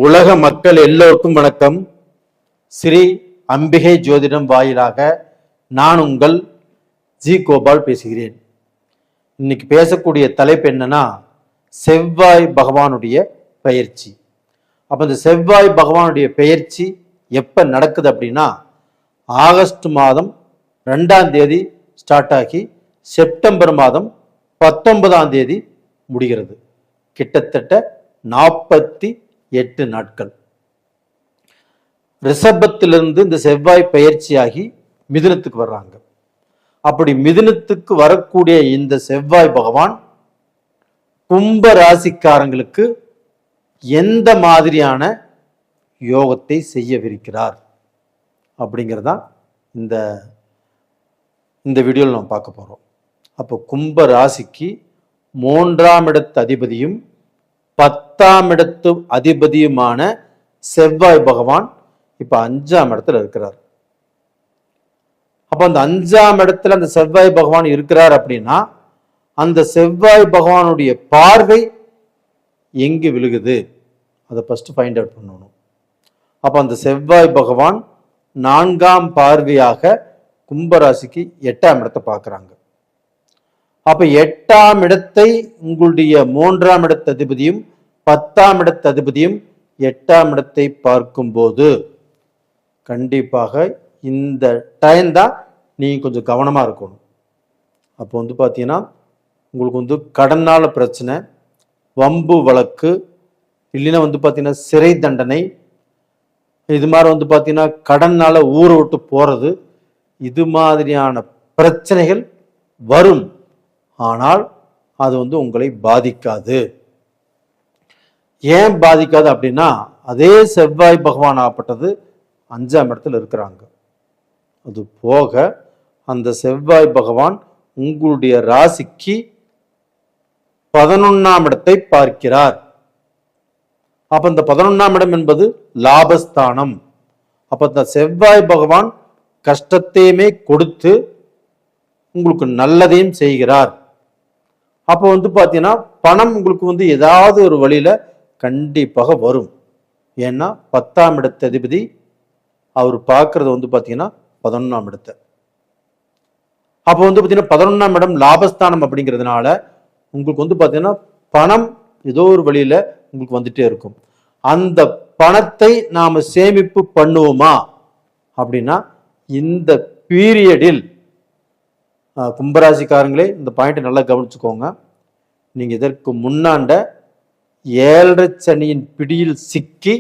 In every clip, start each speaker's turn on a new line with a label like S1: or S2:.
S1: உலக மக்கள் எல்லோருக்கும் வணக்கம். ஸ்ரீ அம்பிகை ஜோதிடம் வாயிலாக நான் உங்கள் ஜி கோபால் பேசுகிறேன். இன்னைக்கு பேசக்கூடிய தலைப்பு என்னன்னா, செவ்வாய் பகவானுடைய பெயர்ச்சி. அப்ப இந்த செவ்வாய் பகவானுடைய பெயர்ச்சி எப்ப நடக்குது அப்படின்னா, ஆகஸ்ட் மாதம் 2ஆம் தேதி ஸ்டார்ட் ஆகி செப்டம்பர் மாதம் 19ஆம் தேதி முடிகிறது. கிட்டத்தட்ட 48 நாட்கள். ரிஷபத்திலிருந்து இந்த செவ்வாய் பயிற்சியாகி மிதுனத்துக்கு வர்றாங்க. அப்படி மிதுனத்துக்கு வரக்கூடிய இந்த செவ்வாய் பகவான் கும்ப ராசிக்காரங்களுக்கு எந்த மாதிரியான யோகத்தை செய்யவிருக்கிறார் அப்படிங்கிறதான் இந்த வீடியோவில் நம்ம பார்க்க போறோம். அப்போ கும்ப ராசிக்கு 3ஆம் இடத்து அதிபதியும் 10ஆம் இடத்து அதிபதியுமான செவ்வாய் பகவான் இப்ப 5ஆம் இடத்துல இருக்கிறார். அப்ப அந்த 5ஆம் இடத்துல அந்த செவ்வாய் பகவான் இருக்கிறார் அப்படின்னா, அந்த செவ்வாய் பகவானுடைய பார்வை எங்கு விழுகுது அதை ஃபர்ஸ்ட் ஃபைண்ட் அவுட் பண்ணணும். அப்ப அந்த செவ்வாய் பகவான் 4ஆம் பார்வையாக கும்பராசிக்கு 8ஆம் இடத்தை பார்க்கிறாங்க. அப்ப 8ஆம் இடத்தை உங்களுடைய 3ஆம் இடத்து அதிபதியும் 10ஆம் இடத்து அதிபதியும் 8ஆம் இடத்தை பார்க்கும்போது கண்டிப்பாக இந்த டைம் தான் நீங்க கொஞ்சம் கவனமா இருக்கணும். அப்போ பார்த்தீங்கன்னா, உங்களுக்கு கடனால பிரச்சனை, வம்பு வழக்கு, இல்லைன்னா பார்த்தீங்கன்னா சிறை தண்டனை, இது மாதிரி பார்த்தீங்கன்னா கடனால ஊரை விட்டு போறது, இது மாதிரியான பிரச்சனைகள் வரும். ஆனால் அது உங்களை பாதிக்காது. ஏன் பாதிக்காது அப்படின்னா, அதே செவ்வாய் பகவான் ஆப்பட்டது 5ஆம் இடத்துல இருக்கிறாங்க. அது போக அந்த செவ்வாய் பகவான் உங்களுடைய ராசிக்கு 11ஆம் இடத்தை பார்க்கிறார். அப்ப இந்த 11ஆம் இடம் என்பது லாபஸ்தானம். அப்ப இந்த செவ்வாய் பகவான் கஷ்டத்தையுமே கொடுத்து உங்களுக்கு நல்லதையும் செய்கிறார். அப்போ பார்த்தீங்கன்னா பணம் உங்களுக்கு ஏதாவது ஒரு வழியில கண்டிப்பாக வரும். ஏன்னா 10ஆம் இடத்து அதிபதி அவர் பார்க்கறது பார்த்தீங்கன்னா 11ஆம் இடத்தை. அப்போ பார்த்தீங்கன்னா 11ஆம் இடம் லாபஸ்தானம் அப்படிங்கிறதுனால உங்களுக்கு பார்த்தீங்கன்னா பணம் ஏதோ ஒரு வழியில உங்களுக்கு வந்துட்டே இருக்கும். அந்த பணத்தை நாம சேமிப்பு பண்ணுவோமா அப்படின்னா, இந்த பீரியடில் கும்பராசிக்காரங்களே இந்த பாயிண்ட் நல்லா கவனிச்சுக்கோங்க. நீங்க இதற்கு முன்னாண்ட 7.5 சனியின் பிடியில் சிக்கி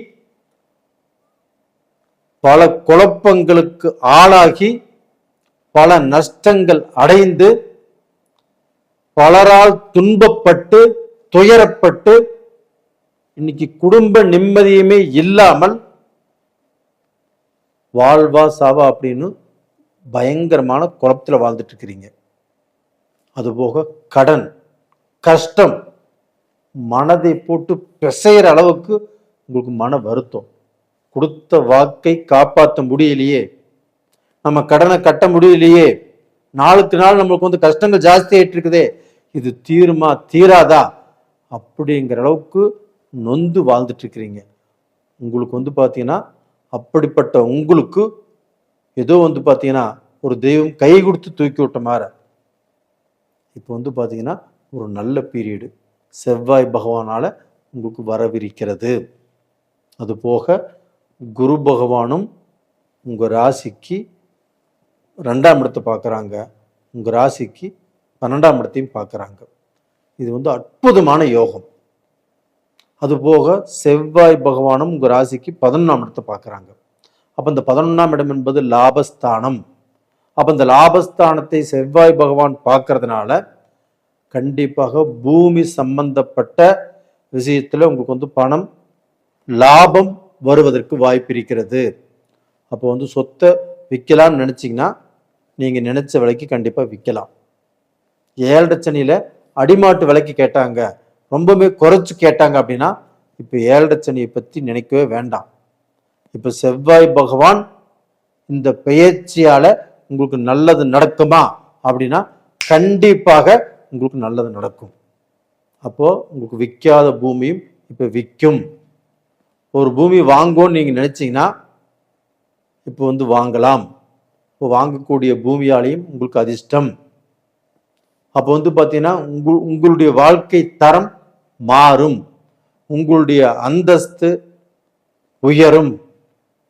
S1: பல குழப்பங்களுக்கு ஆளாகி பல நஷ்டங்கள் அடைந்து பலரால் துன்பப்பட்டு துயரப்பட்டு இன்னைக்கு குடும்ப நிம்மதியுமே இல்லாமல் வாழ்வா சாவா அப்படின்னு பயங்கரமான குழப்பத்தில் வாழ்ந்துட்டு இருக்கிறீங்க. அதுபோக கடன், கஷ்டம், மனதை போட்டு பிசைகிற அளவுக்கு உங்களுக்கு மன வருத்தம். கொடுத்த வாக்கை காப்பாற்ற முடியலையே, நம்ம கடனை கட்ட முடியலையே, நாளுக்கு நாள் நம்மளுக்கு கஷ்டங்கள் ஜாஸ்தி ஆயிட்டு இருக்குதே, இது தீருமா தீராதா அப்படிங்கிற அளவுக்கு நொந்து வாழ்ந்துட்டு இருக்கிறீங்க. உங்களுக்கு பார்த்தீங்கன்னா அப்படிப்பட்ட உங்களுக்கு ஏதோ பார்த்தீங்கன்னா ஒரு தெய்வம் கை கொடுத்து தூக்கி விட்ட மாதிரி இப்போ பார்த்தீங்கன்னா ஒரு நல்ல பீரியடு செவ்வாய் பகவானால உங்களுக்கு வரவிருக்கிறது. அது போக குரு பகவானும் உங்க ராசிக்கு 2ஆம் இடத்தை பார்க்குறாங்க, உங்க ராசிக்கு 12ஆம் இடத்தையும் பார்க்குறாங்க. இது அற்புதமான யோகம். அது போக செவ்வாய் பகவானும் உங்க ராசிக்கு 11ஆம் இடத்தை பார்க்குறாங்க. அப்ப இந்த 11ஆம் இடம் என்பது லாபஸ்தானம். அப்ப இந்த லாபஸ்தானத்தை செவ்வாய் பகவான் பார்க்கறதுனால கண்டிப்பாக பூமி சம்பந்தப்பட்ட விஷயத்துல உங்களுக்கு பணம் லாபம் வருவதற்கு வாய்ப்பு இருக்கிறது. அப்போ சொத்தை விற்கலாம்னு நினைச்சீங்கன்னா நீங்க நினைச்ச விலைக்கு கண்டிப்பா விற்கலாம். 7.5 சனியில அடிமாட்டு விலைக்கு கேட்டாங்க, ரொம்பவே குறைச்சு கேட்டாங்க அப்படின்னா இப்ப 7.5 சனியை பத்தி நினைக்கவே வேண்டாம். இப்ப செவ்வாய் பகவான் இந்த பெயர்ச்சியால உங்களுக்கு நல்லது நடக்குமா அப்படின்னா கண்டிப்பாக உங்களுக்கு நல்லது நடக்கும். அப்போ உங்களுக்கு விற்காத பூமியும் இப்ப விற்கும். ஒரு பூமி வாங்குவோன்னு நீங்கள் நினச்சிங்கன்னா இப்போ வந்து வாங்கலாம். இப்போ வாங்கக்கூடிய பூமியாலையும் உங்களுக்கு அதிர்ஷ்டம். அப்போ வந்து பார்த்தீங்கன்னா உங்களுடைய வாழ்க்கை தரம் மாறும், உங்களுடைய அந்தஸ்து உயரும்.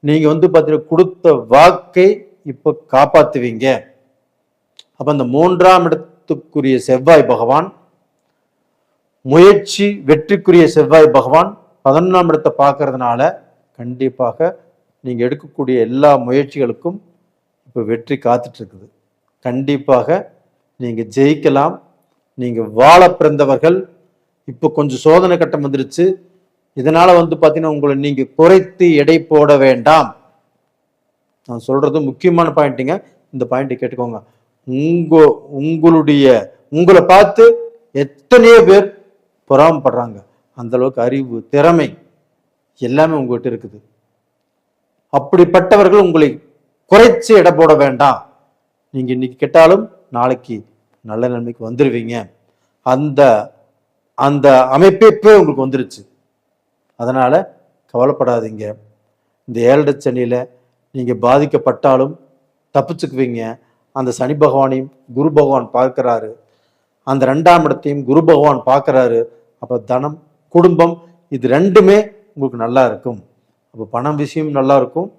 S1: நீங்கள் வந்து பார்த்தீங்கன்னா கொடுத்த வாக்கை இப்போ காப்பாற்றுவீங்க. அப்போ அந்த 3ஆம் இடத்துக்குரிய செவ்வாய் பகவான், முயற்சி வெற்றிக்குரிய செவ்வாய் பகவான் 11ஆம் இடத்தை பார்க்கறதுனால கண்டிப்பாக நீங்கள் எடுக்கக்கூடிய எல்லா முயற்சிகளுக்கும் இப்போ வெற்றி காத்துட்டு இருக்குது. கண்டிப்பாக நீங்கள் ஜெயிக்கலாம். நீங்கள் வாழ பிறந்தவர்கள். இப்போ கொஞ்சம் சோதனை கட்டம் வந்துருச்சு. இதனால வந்து பார்த்தீங்கன்னா உங்களை நீங்கள் குறைத்து எடை போட வேண்டாம். நான் சொல்றது முக்கியமான பாயிண்ட்டுங்க. இந்த பாயிண்ட்டை கேட்டுக்கோங்க. உங்களை பார்த்து எத்தனையோ பேர் பொறாமப்படுறாங்க. அந்த அளவுக்கு அறிவு, திறமை எல்லாமே உங்ககிட்ட இருக்குது. அப்படிப்பட்டவர்கள் உங்களை குறைச்சு எடை போட வேண்டாம். நீங்க இன்னைக்கு கெட்டாலும் நாளைக்கு நல்ல நன்மைக்கு வந்துடுவீங்க. அந்த அந்த அமைப்பே உங்களுக்கு வந்துருச்சு. அதனால கவலைப்படாதீங்க. இந்த 7 சனியில நீங்க பாதிக்கப்பட்டாலும் தப்பிச்சுக்குவீங்க. அந்த சனி பகவானையும் குரு பகவான் பார்க்கிறாரு. அந்த 2ஆம் இடத்தையும் குரு பகவான் பார்க்கிறாரு. அப்ப தனம், குடும்பம் இது ரெண்டுமே உங்களுக்கு நல்லா இருக்கும். அப்போ பணம் விஷயம் நல்லா இருக்கும்.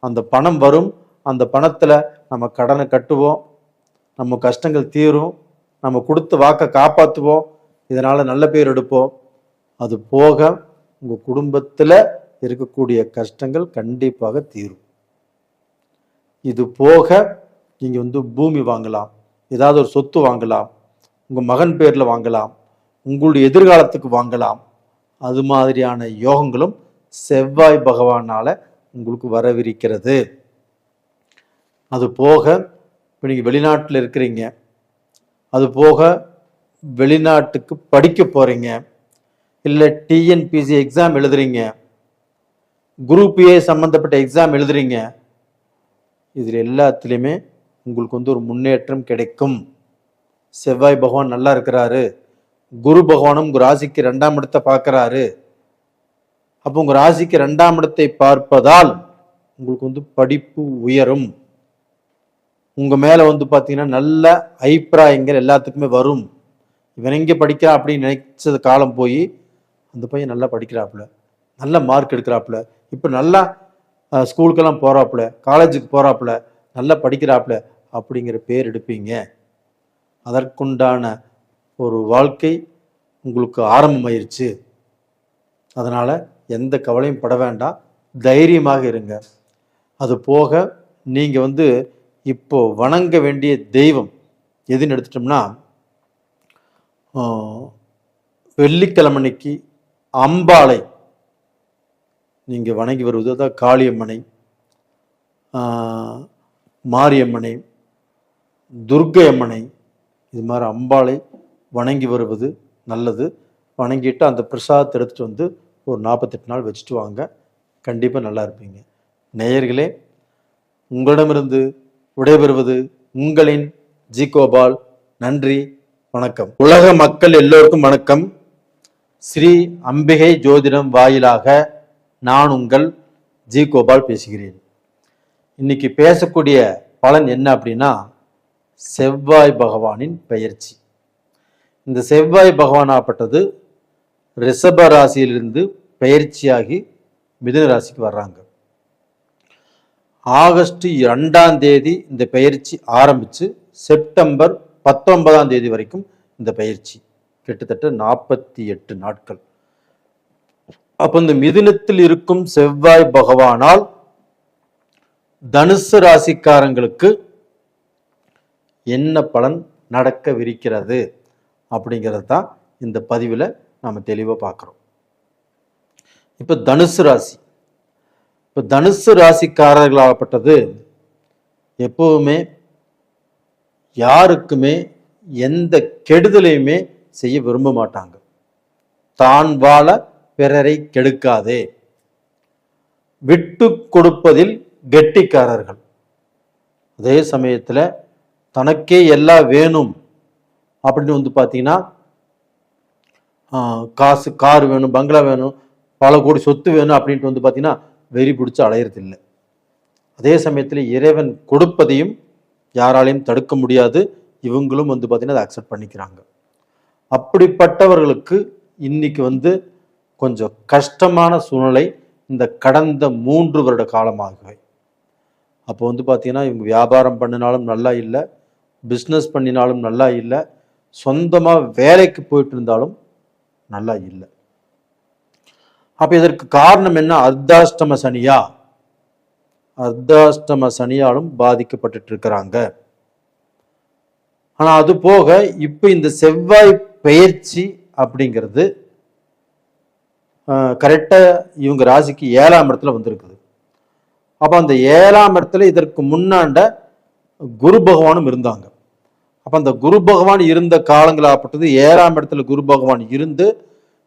S1: அந்த பணம் வரும். அந்த பணத்துல நம்ம கடனை கட்டுவோம், நம்ம கஷ்டங்கள் தீரும், நம்ம கொடுத்த வாக்கை காப்பாற்றுவோம். இதனால நல்ல பேர் எடுப்போம். அது போக உங்க குடும்பத்துல இருக்கக்கூடிய கஷ்டங்கள் கண்டிப்பாக தீரும். இது போக நீங்க வந்து பூமி வாங்கலாம், ஏதாவது ஒரு சொத்து வாங்கலாம், உங்க மகன் பேர்ல வாங்கலாம், உங்களுடைய எதிர்காலத்துக்கு வாங்கலாம். அது மாதிரியான யோகங்களும் செவ்வாய் பகவானால உங்களுக்கு வரவிருக்கிறது. அது போக இப்போ நீங்கள் வெளிநாட்டில் இருக்கிறீங்க, அது போக வெளிநாட்டுக்கு படிக்க போறீங்க, இல்லை டிஎன்பிசி எக்ஸாம் எழுதுறீங்க, குரூப் ஏ சம்பந்தப்பட்ட எக்ஸாம் எழுதுறீங்க, இதில் எல்லாத்துலேயுமே உங்களுக்கு வந்து ஒரு முன்னேற்றம் கிடைக்கும். செவ்வாய் பகவான் நல்லா இருக்கிறாரு. குரு பகவானும் உங்க ராசிக்கு 2ஆம் இடத்தை பார்க்கிறாரு. அப்போ உங்க ராசிக்கு 2ஆம் இடத்தை பார்ப்பதால் உங்களுக்கு வந்து படிப்பு உயரும். உங்க மேல வந்து பாத்தீங்கன்னா நல்ல அபிப்பிராயங்கள் எல்லாத்துக்குமே வரும். இவன் எங்க படிக்கிறா அப்படின்னு நினைச்சது காலம் போய் அந்த பையன் நல்லா படிக்கிறாப்புல, நல்ல மார்க் எடுக்கிறாப்புல, இப்போ நல்லா ஸ்கூலுக்கெல்லாம் போறாப்புல, காலேஜுக்கு போறாப்புல, நல்லா படிக்கிறாப்புல அப்படிங்கிற பேர் எடுப்பீங்க. அதற்குண்டான ஒரு வாழ்க்கை உங்களுக்கு ஆரம்பமாயிருச்சு. அதனால எந்த கவலையும் பட வேண்டாம், தைரியமாக இருங்க. அது போக நீங்க வந்து இப்போ வணங்க வேண்டிய தெய்வம் எதுன்னு எடுத்துட்டோம்னா, வெள்ளிக்கிழமைக்கு அம்பாளை நீங்க வணங்கி வருவது, அதான் காளியம்மனை, மாரியம்மனை, துர்க்கை அம்மனை, இது மாதிரி அம்பாளை வணங்கி வருவது நல்லது. வணங்கிட்டு அந்த பிரசாதத்தை எடுத்துட்டு வந்து ஒரு 48 நாள் வச்சுட்டு வாங்க. கண்டிப்பாக நல்லா இருப்பீங்க. நேயர்களே, உங்களிடமிருந்து விடைபெறுவது உங்களின் ஜி கோபால். நன்றி, வணக்கம். உலக மக்கள் எல்லோருக்கும் வணக்கம். ஸ்ரீ அம்பிகை ஜோதிடம் வாயிலாக நான் உங்கள் ஜி கோபால் பேசுகிறேன். இன்னைக்கு பேசக்கூடிய பலன் என்ன அப்படின்னா, செவ்வாய் பகவானின் பெயர்ச்சி. இந்த செவ்வாய் பகவானாப்பட்டது ரிஷப ராசியிலிருந்து பெயர்ச்சியாகி மிதுன ராசிக்கு வர்றாங்க. ஆகஸ்ட் 2ஆம் தேதி இந்த பயிற்சி ஆரம்பிச்சு செப்டம்பர் 19ஆம் தேதி வரைக்கும் இந்த பயிற்சி, கிட்டத்தட்ட 48 நாட்கள். அப்ப இந்த மிதுனத்தில் இருக்கும் செவ்வாய் பகவானால் தனுசு ராசிக்காரங்களுக்கு என்ன பலன் நடக்கவிருக்கிறது அப்படிங்கிறது தான் இந்த பதிவில் நாம தெளிவாக பார்க்குறோம். இப்போ தனுசு ராசி, இப்போ தனுசு ராசிக்காரர்களாகப்பட்டது எப்பவுமே யாருக்குமே எந்த கெடுதலையுமே செய்ய விரும்ப மாட்டாங்க. தான் வாழ பிறரை கெடுக்காதே, விட்டு கொடுப்பதில் கெட்டிக்காரர்கள். அதே சமயத்தில் தனக்கே எல்லாம் வேணும் அப்படின்னு வந்து பார்த்தீங்கன்னா, காசு, கார் வேணும், பங்களா வேணும், பல கோடி சொத்து வேணும் அப்படின்ட்டு வந்து பார்த்தீங்கன்னா வெறி பிடிச்சி அலையிறது இல்லை. அதே சமயத்தில் இறைவன் கொடுப்பதையும் யாராலையும் தடுக்க முடியாது. இவங்களும் வந்து பார்த்தீங்கன்னா அதை அக்செப்ட் பண்ணிக்கிறாங்க. அப்படிப்பட்டவர்களுக்கு இன்னைக்கு வந்து கொஞ்சம் கஷ்டமான சூழ்நிலை இந்த கடந்த 3 வருட காலமாகவே. அப்போ வந்து பார்த்தீங்கன்னா இவங்க வியாபாரம் பண்ணினாலும் நல்லா இல்லை, பிஸ்னஸ் பண்ணினாலும் நல்லா இல்லை, சொந்தமாக வேலைக்கு போயிட்டு இருந்தாலும் நல்லா இல்லை. அப்போ இதற்கு காரணம் என்ன? அர்த்தாஷ்டம சனியா? அர்த்தாஷ்டம சனியாலும் பாதிக்கப்பட்டு இருக்கிறாங்க. ஆனால் அது போக இப்போ இந்த செவ்வாய் பெயர்ச்சி அப்படிங்கிறது கரெக்டாக இவங்க ராசிக்கு 7ஆம் இடத்துல வந்திருக்குது. அப்போ அந்த 7ஆம் இடத்துல இதற்கு முன்னாண்ட குரு பகவானும் இருந்தாங்க. அப்போ அந்த குரு பகவான் இருந்த காலங்களாகப்பட்டது 7ஆம் இடத்துல குரு பகவான் இருந்து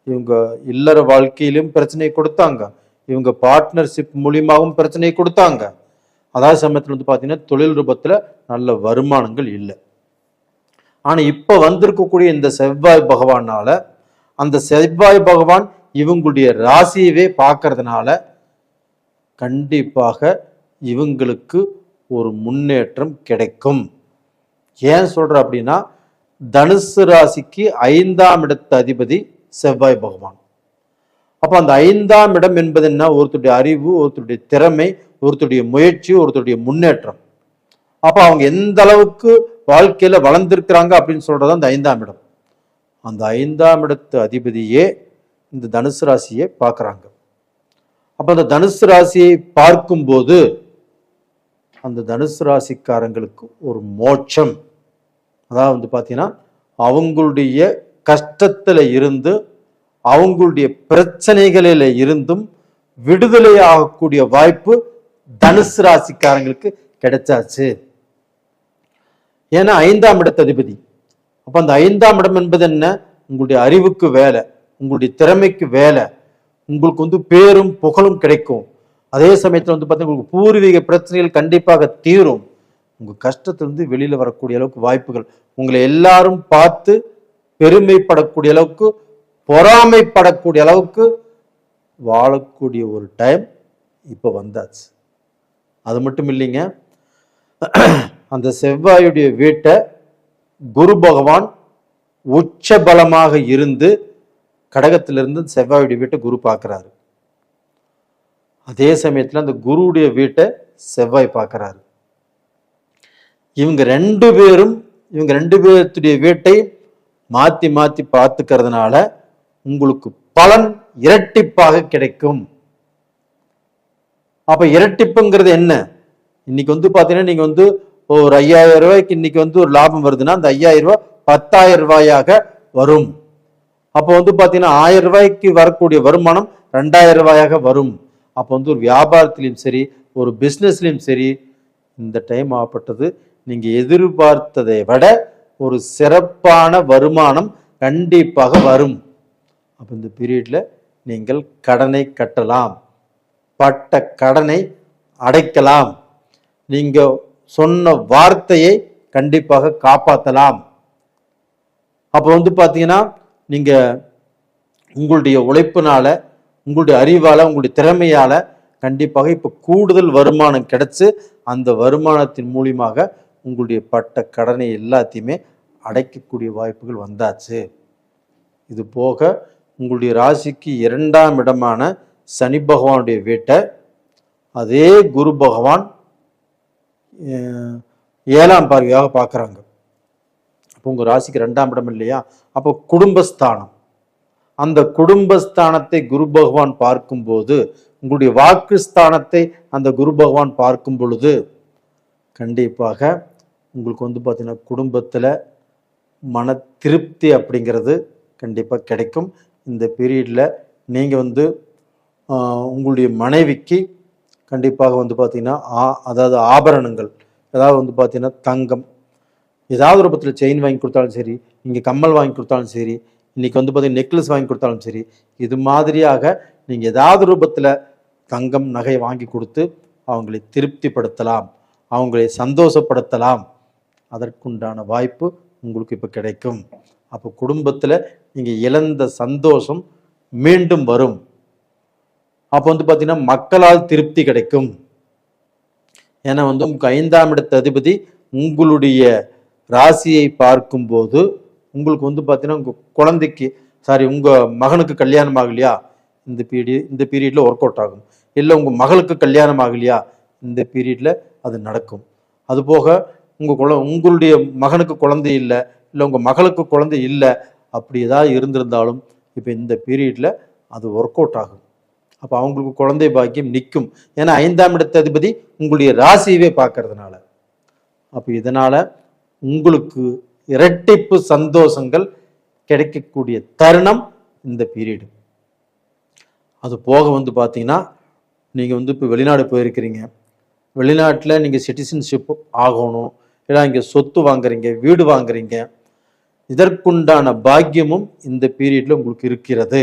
S1: இவங்க இல்லற வாழ்க்கையிலும் பிரச்சனை கொடுத்தாங்க, இவங்க பார்ட்னர்ஷிப் மூலியமாகவும் பிரச்சனை கொடுத்தாங்க. அதாவது சமயத்தில் வந்து பார்த்தீங்கன்னா தொழில் ரூபத்தில் நல்ல வருமானங்கள் இல்லை. ஆனால் இப்போ வந்திருக்கக்கூடிய இந்த செவ்வாய் பகவானால, அந்த செவ்வாய் பகவான் இவங்களுடைய ராசியவே பார்க்கறதுனால கண்டிப்பாக இவங்களுக்கு ஒரு முன்னேற்றம் கிடைக்கும். ஏன் சொல்ற அப்படின்னா தனுசு ராசிக்கு 5ஆம் இடத்து அதிபதி செவ்வாய் பகவான். அப்போ அந்த 5ஆம் இடம் என்பது என்ன? ஒருத்தருடைய அறிவு, ஒருத்தருடைய திறமை, ஒருத்தருடைய முயற்சி, ஒருத்தருடைய முன்னேற்றம். அப்போ அவங்க எந்த அளவுக்கு வாழ்க்கையில வளர்ந்திருக்கிறாங்க அப்படின்னு சொல்றது அந்த 5ஆம் இடம். அந்த 5ஆம் இடத்து அதிபதியே இந்த தனுசு ராசியை பார்க்குறாங்க. அப்போ அந்த தனுசு ராசியை பார்க்கும்போது அந்த தனுசு ராசிக்காரங்களுக்கு ஒரு மோட்சம், அதாவது வந்து பார்த்தீங்கன்னா அவங்களுடைய கஷ்டத்தில் இருந்து, அவங்களுடைய பிரச்சனைகளில் இருந்தும் விடுதலை ஆகக்கூடிய வாய்ப்பு தனுசு ராசிக்காரங்களுக்கு கிடைச்சாச்சு. ஏன்னா 5ஆம் இடத்து அதிபதி. அப்போ அந்த 5ஆம் இடம் என்பது என்ன? உங்களுடைய அறிவுக்கு வேலை, உங்களுடைய திறமைக்கு வேலை, உங்களுக்கு வந்து பேரும் புகழும் கிடைக்கும். அதே சமயத்தில் வந்து பார்த்தீங்கன்னா உங்களுக்கு பூர்வீக பிரச்சனைகள் கண்டிப்பாக தீரும். உங்கள் கஷ்டத்திலிருந்து வெளியில் வரக்கூடிய அளவுக்கு வாய்ப்புகள், உங்களை எல்லாரும் பார்த்து பெருமைப்படக்கூடிய அளவுக்கு, பொறாமைப்படக்கூடிய அளவுக்கு வாழக்கூடிய ஒரு டைம் இப்போ வந்தாச்சு. அது மட்டும் இல்லைங்க, அந்த செவ்வாயுடைய வீட்டை குரு பகவான் உச்ச பலமாக இருந்து கடகத்திலிருந்து செவ்வாயுடைய வீட்டை குரு பார்க்கிறாரு. அதே சமயத்தில் அந்த குருவுடைய வீட்டை செவ்வாய் பார்க்கிறாரு. இவங்க ரெண்டு பேருடைய வீட்டை மாத்தி மாத்தி பார்த்துக்கிறதுனால உங்களுக்கு பலன் இரட்டிப்பாக கிடைக்கும். அப்ப இரட்டிப்புங்கிறது என்ன? இன்னைக்கு வந்து பாத்தீங்கன்னா நீங்க வந்து ஒரு 5000 ரூபாய்க்கு இன்னைக்கு வந்து ஒரு லாபம் வருதுன்னா அந்த 5000 ரூபாய் 10,000 ரூபாயாக வரும். அப்போ வந்து பாத்தீங்கன்னா 1000 ரூபாய்க்கு வரக்கூடிய வருமானம் 2000 ரூபாயாக வரும். அப்போ வந்து ஒரு வியாபாரத்திலையும் சரி, ஒரு பிஸ்னஸ்லையும் சரி, இந்த டைம் ஆகப்பட்டது நீங்க எதிர்பார்த்ததை விட ஒரு சிறப்பான வருமானம் கண்டிப்பாக வரும். அப்போ இந்த பீரியட்ல நீங்கள் கடனை கட்டலாம், பட்ட கடனை அடைக்கலாம், நீங்க சொன்ன வார்த்தையை கண்டிப்பாக காப்பாற்றலாம். அப்போ வந்து பார்த்தீங்கன்னா நீங்க உங்களுடைய உழைப்பினால, உங்களுடைய அறிவால, உங்களுடைய திறமையால கண்டிப்பாக இப்போ கூடுதல் வருமானம் கிடைச்சு அந்த வருமானத்தின் மூலியமாக உங்களுடைய பட்ட கடனை எல்லாத்தையுமே அடைக்கக்கூடிய வாய்ப்புகள் வந்தாச்சு. இது போக உங்களுடைய ராசிக்கு 2ஆம் இடமான சனி பகவானுடைய வீட்டை அதே குரு பகவான் 7ஆம் பார்வையாக பார்க்குறாங்க. அப்போ உங்கள் ராசிக்கு 2ஆம் இடம் இல்லையா? அப்போ குடும்பஸ்தானம், அந்த குடும்பஸ்தானத்தை குரு பகவான் பார்க்கும்போது, உங்களுடைய வாக்கு ஸ்தானத்தை அந்த குரு பகவான் பார்க்கும் பொழுது கண்டிப்பாக உங்களுக்கு வந்து பார்த்தீங்கன்னா குடும்பத்தில் மன திருப்தி அப்படிங்கிறது கண்டிப்பாக கிடைக்கும். இந்த பீரியடில் நீங்கள் வந்து உங்களுடைய மனைவிக்கு கண்டிப்பாக வந்து பார்த்தீங்கன்னா அதாவது ஆபரணங்கள், ஏதாவது வந்து பார்த்தீங்கன்னா தங்கம், ஏதாவது ரூபத்தில் செயின் வாங்கி கொடுத்தாலும் சரி, நீங்கள் கம்மல் வாங்கி கொடுத்தாலும் சரி, இன்றைக்கி வந்து பார்த்தீங்கன்னா நெக்லஸ் வாங்கி கொடுத்தாலும் சரி, இது மாதிரியாக நீங்கள் ஏதாவது ரூபத்தில் தங்கம் நகை வாங்கி கொடுத்து அவங்களை திருப்திப்படுத்தலாம், அவங்களை சந்தோஷப்படுத்தலாம். அதற்குண்டான வாய்ப்பு உங்களுக்கு இப்போ கிடைக்கும். அப்போ குடும்பத்தில் நீங்கள் இழந்த சந்தோஷம் மீண்டும் வரும். அப்போ வந்து பார்த்தீங்கன்னா மக்களால் திருப்தி கிடைக்கும். ஏன்னா வந்து உங்களுக்கு 5ஆம் இடத்து அதிபதி உங்களுடைய ராசியை பார்க்கும்போது உங்களுக்கு வந்து பார்த்தீங்கன்னா உங்கள் குழந்தைக்கு உங்கள் மகனுக்கு கல்யாணம் ஆகலையா, இந்த பீரியடில் ஒர்க் அவுட் ஆகும். இல்லை உங்கள் மகளுக்கு கல்யாணம் ஆகலையா, இந்த பீரியடில் அது நடக்கும். அதுபோக உங்களுடைய மகனுக்கு குழந்தை இல்லை, இல்லை உங்கள் மகளுக்கு குழந்தை இல்லை, அப்படி ஏதாவது இருந்திருந்தாலும் இப்போ இந்த பீரியடில் அது ஒர்க் அவுட் ஆகும். அப்போ அவங்களுக்கு குழந்தை பாக்கியம் நிற்கும். ஏன்னா 5ஆம் இடத்து அதிபதி உங்களுடைய ராசியவே பார்க்கறதுனால. அப்போ இதனால உங்களுக்கு இரட்டிப்பு சந்தோஷங்கள் கிடைக்கக்கூடிய தருணம் இந்த பீரியடு. அது போக வந்து பார்த்தீங்கன்னா நீங்கள் வந்து இப்போ வெளிநாடு போயிருக்கிறீங்க, வெளிநாட்டில் நீங்கள் சிட்டிசன்ஷிப் ஆகணும், இல்லை இங்கே சொத்து வாங்குறீங்க, வீடு வாங்குறீங்க, இதற்குண்டான பாக்கியமும் இந்த பீரியடில் உங்களுக்கு இருக்கிறது.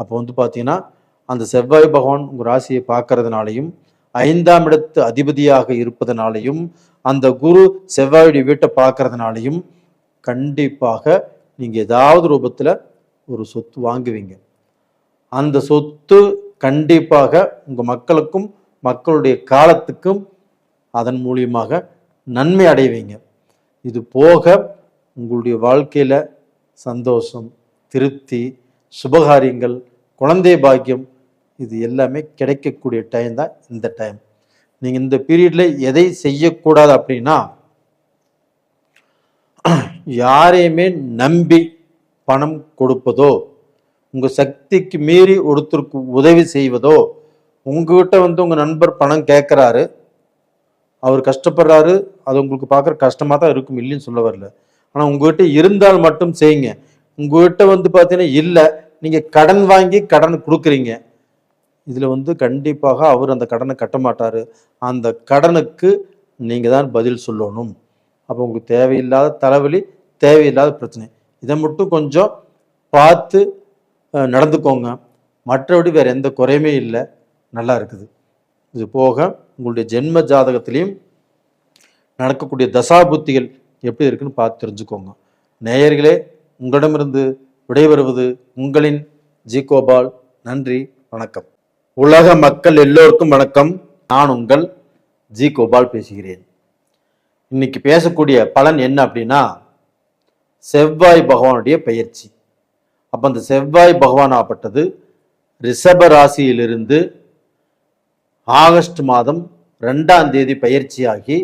S1: அப்போ வந்து பார்த்தீங்கன்னா அந்த செவ்வாய் பகவான் உங்கள் ராசியை பார்க்கறதுனாலையும் 5ஆம் இடத்து அதிபதியாக இருப்பதனாலையும் அந்த குரு செவ்வாயுடைய வீட்டை பார்க்கறதுனாலையும் கண்டிப்பாக நீங்கள் ஏதாவது ரூபத்தில் ஒரு சொத்து வாங்குவீங்க. அந்த சொத்து கண்டிப்பாக உங்கள் மக்களுக்கும் மக்களுடைய காலத்துக்கும் அதன் மூலியமாக நன்மை அடைவீங்க. இது போக உங்களுடைய வாழ்க்கையில் சந்தோஷம், திருப்தி, சுபகாரியங்கள், குழந்தை பாக்கியம், இது எல்லாமே கிடைக்கக்கூடிய டைம் தான் இந்த டைம். நீங்கள் இந்த பீரியடில் எதை செய்யக்கூடாது அப்படின்னா, யாரையுமே நம்பி பணம் கொடுப்பதோ, உங்கள் சக்திக்கு மீறி ஒருத்தருக்கு உதவி செய்வதோ, உங்ககிட்ட வந்து உங்கள் நண்பர் பணம் கேட்குறாரு, அவர் கஷ்டப்படுறாரு, அது உங்களுக்கு பார்க்குற கஷ்டமாக தான் இருக்கும், இல்லைன்னு சொல்ல வரல. ஆனால் உங்ககிட்ட இருந்தால் மட்டும் செய்யுங்க. உங்ககிட்ட வந்து பார்த்தீங்கன்னா இல்லை, நீங்கள் கடன் வாங்கி கடன் கொடுக்குறீங்க, இதில் வந்து கண்டிப்பாக அவர் அந்த கடனை கட்ட மாட்டார். அந்த கடனுக்கு நீங்கள் தான் பதில் சொல்லணும். அப்போ உங்களுக்கு தேவையில்லாத தலைவலி, தேவையில்லாத பிரச்சனை, இதை மட்டும் கொஞ்சம் பார்த்து நடந்துக்கோங்க. மற்றபடி வேறு எந்த குறையுமே இல்லை, நல்லா இருக்குது. இது போக உங்களுடைய ஜென்ம ஜாதகத்திலையும் நடக்கக்கூடிய தசாபுத்திகள் எப்படி இருக்குன்னு பார்த்து தெரிஞ்சுக்கோங்க. நேயர்களே, உங்களிடமிருந்து விடைபெறுவது உங்களின் ஜி கோபால். நன்றி, வணக்கம். உலக மக்கள் எல்லோருக்கும் வணக்கம். நான் உங்கள் ஜி கோபால் பேசுகிறேன். இன்னைக்கு பேசக்கூடிய பலன் என்ன அப்படின்னா, செவ்வாய் பகவானுடைய பெயர்ச்சி. அப்போ அந்த செவ்வாய் பகவான் ஆப்பட்டது ரிஷப ராசியிலிருந்து ஆகஸ்ட் மாதம் 2ஆம் தேதி பயிற்சியாகி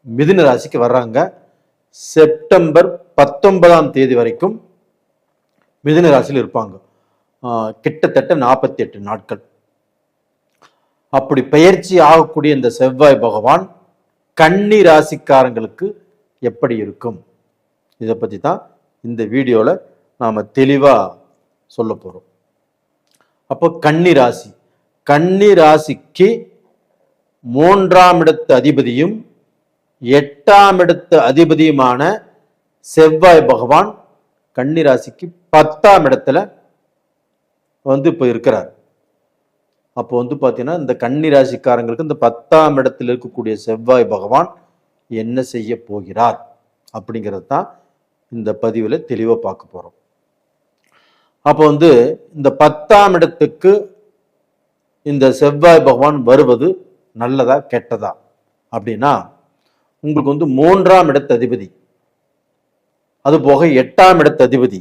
S1: மிதுன ராசிக்கு வர்றாங்க. செப்டம்பர் 19ஆம் தேதி வரைக்கும் மிதுன ராசியில் இருப்பாங்க. கிட்டத்தட்ட 48 நாட்கள். அப்படி பயிற்சி ஆகக்கூடிய இந்த செவ்வாய் பகவான் கன்னி ராசிக்காரங்களுக்கு எப்படி இருக்கும், இதை பற்றி தான் இந்த வீடியோவில் நாம் தெளிவாக சொல்ல போகிறோம். அப்போ கன்னி ராசி, கன்னி ராசிக்கு 3ஆம் இடத்து அதிபதியும் 8ஆம் இடத்து அதிபதியுமான செவ்வாய் பகவான் கன்னி ராசிக்கு 10ஆம் இடத்துல வந்து இப்போ இருக்கிறார். அப்போ வந்து பார்த்தீங்கன்னா இந்த கன்னி ராசிக்காரங்களுக்கு இந்த 10ஆம் இடத்தில் இருக்கக்கூடிய செவ்வாய் பகவான் என்ன செய்ய போகிறார் அப்படிங்கிறது தான் இந்த பதிவில் தெளிவாக பார்க்க போகிறோம். அப்போ வந்து இந்த 10ஆம் இடத்துக்கு இந்த செவ்வாய் பகவான் வருவது நல்லதா கெட்டதா அப்படின்னா, உங்களுக்கு வந்து 3ஆம் இடத்து அதிபதி, அது போக 8ஆம் இடத்து அதிபதி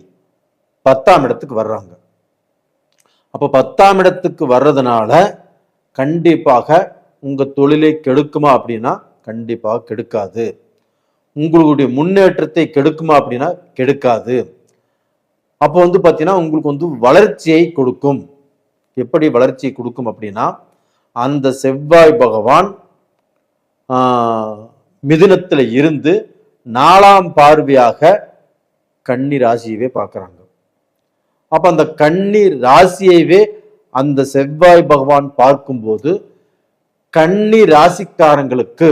S1: 10ஆம் இடத்துக்கு வர்றாங்க. அப்போ 10ஆம் இடத்துக்கு வர்றதுனால கண்டிப்பாக உங்க தொழிலை கெடுக்குமா அப்படின்னா கண்டிப்பாக கெடுக்காது. உங்களுடைய முன்னேற்றத்தை கெடுக்குமா அப்படின்னா கெடுக்காது. அப்போ வந்து பார்த்தீங்கன்னா உங்களுக்கு வந்து வளர்ச்சியை கொடுக்கும். எப்படி வளர்ச்சியை கொடுக்கும் அப்படின்னா, அந்த செவ்வாய் பகவான் மிதுனத்தில் இருந்து 4ஆம் பார்வையாக கன்னி ராசியவே பார்க்குறாங்க. அப்போ அந்த கன்னி ராசியவே அந்த செவ்வாய் பகவான் பார்க்கும்போது கன்னி ராசிக்காரங்களுக்கு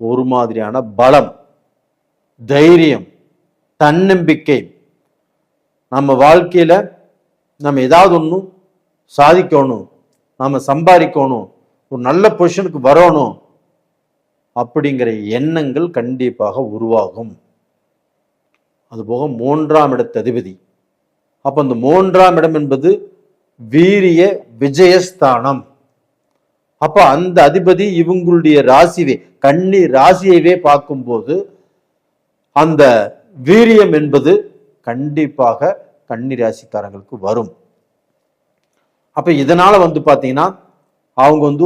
S1: ஒரு மாதிரியான பலம், தைரியம், தன்னம்பிக்கை, நம்ம வாழ்க்கையில நம்ம ஏதாவது ஒன்றும் சாதிக்கணும், நாம சம்பாதிக்கணும், ஒரு நல்ல பொசிஷனுக்கு வரணும் அப்படிங்கிற எண்ணங்கள் கண்டிப்பாக உருவாகும். அதுபோக 3ஆம் இடத்து அதிபதி. அப்போ அந்த 3ஆம் இடம் என்பது வீரிய விஜயஸ்தானம். அப்ப அந்த அதிபதி இவங்களுடைய ராசிவே, கன்னி ராசியவே பார்க்கும்போது அந்த வீரியம் என்பது கண்டிப்பாக கன்னி ராசிக்காரங்களுக்கு வரும். அப்ப இதனால பாத்தீங்கன்னா அவங்க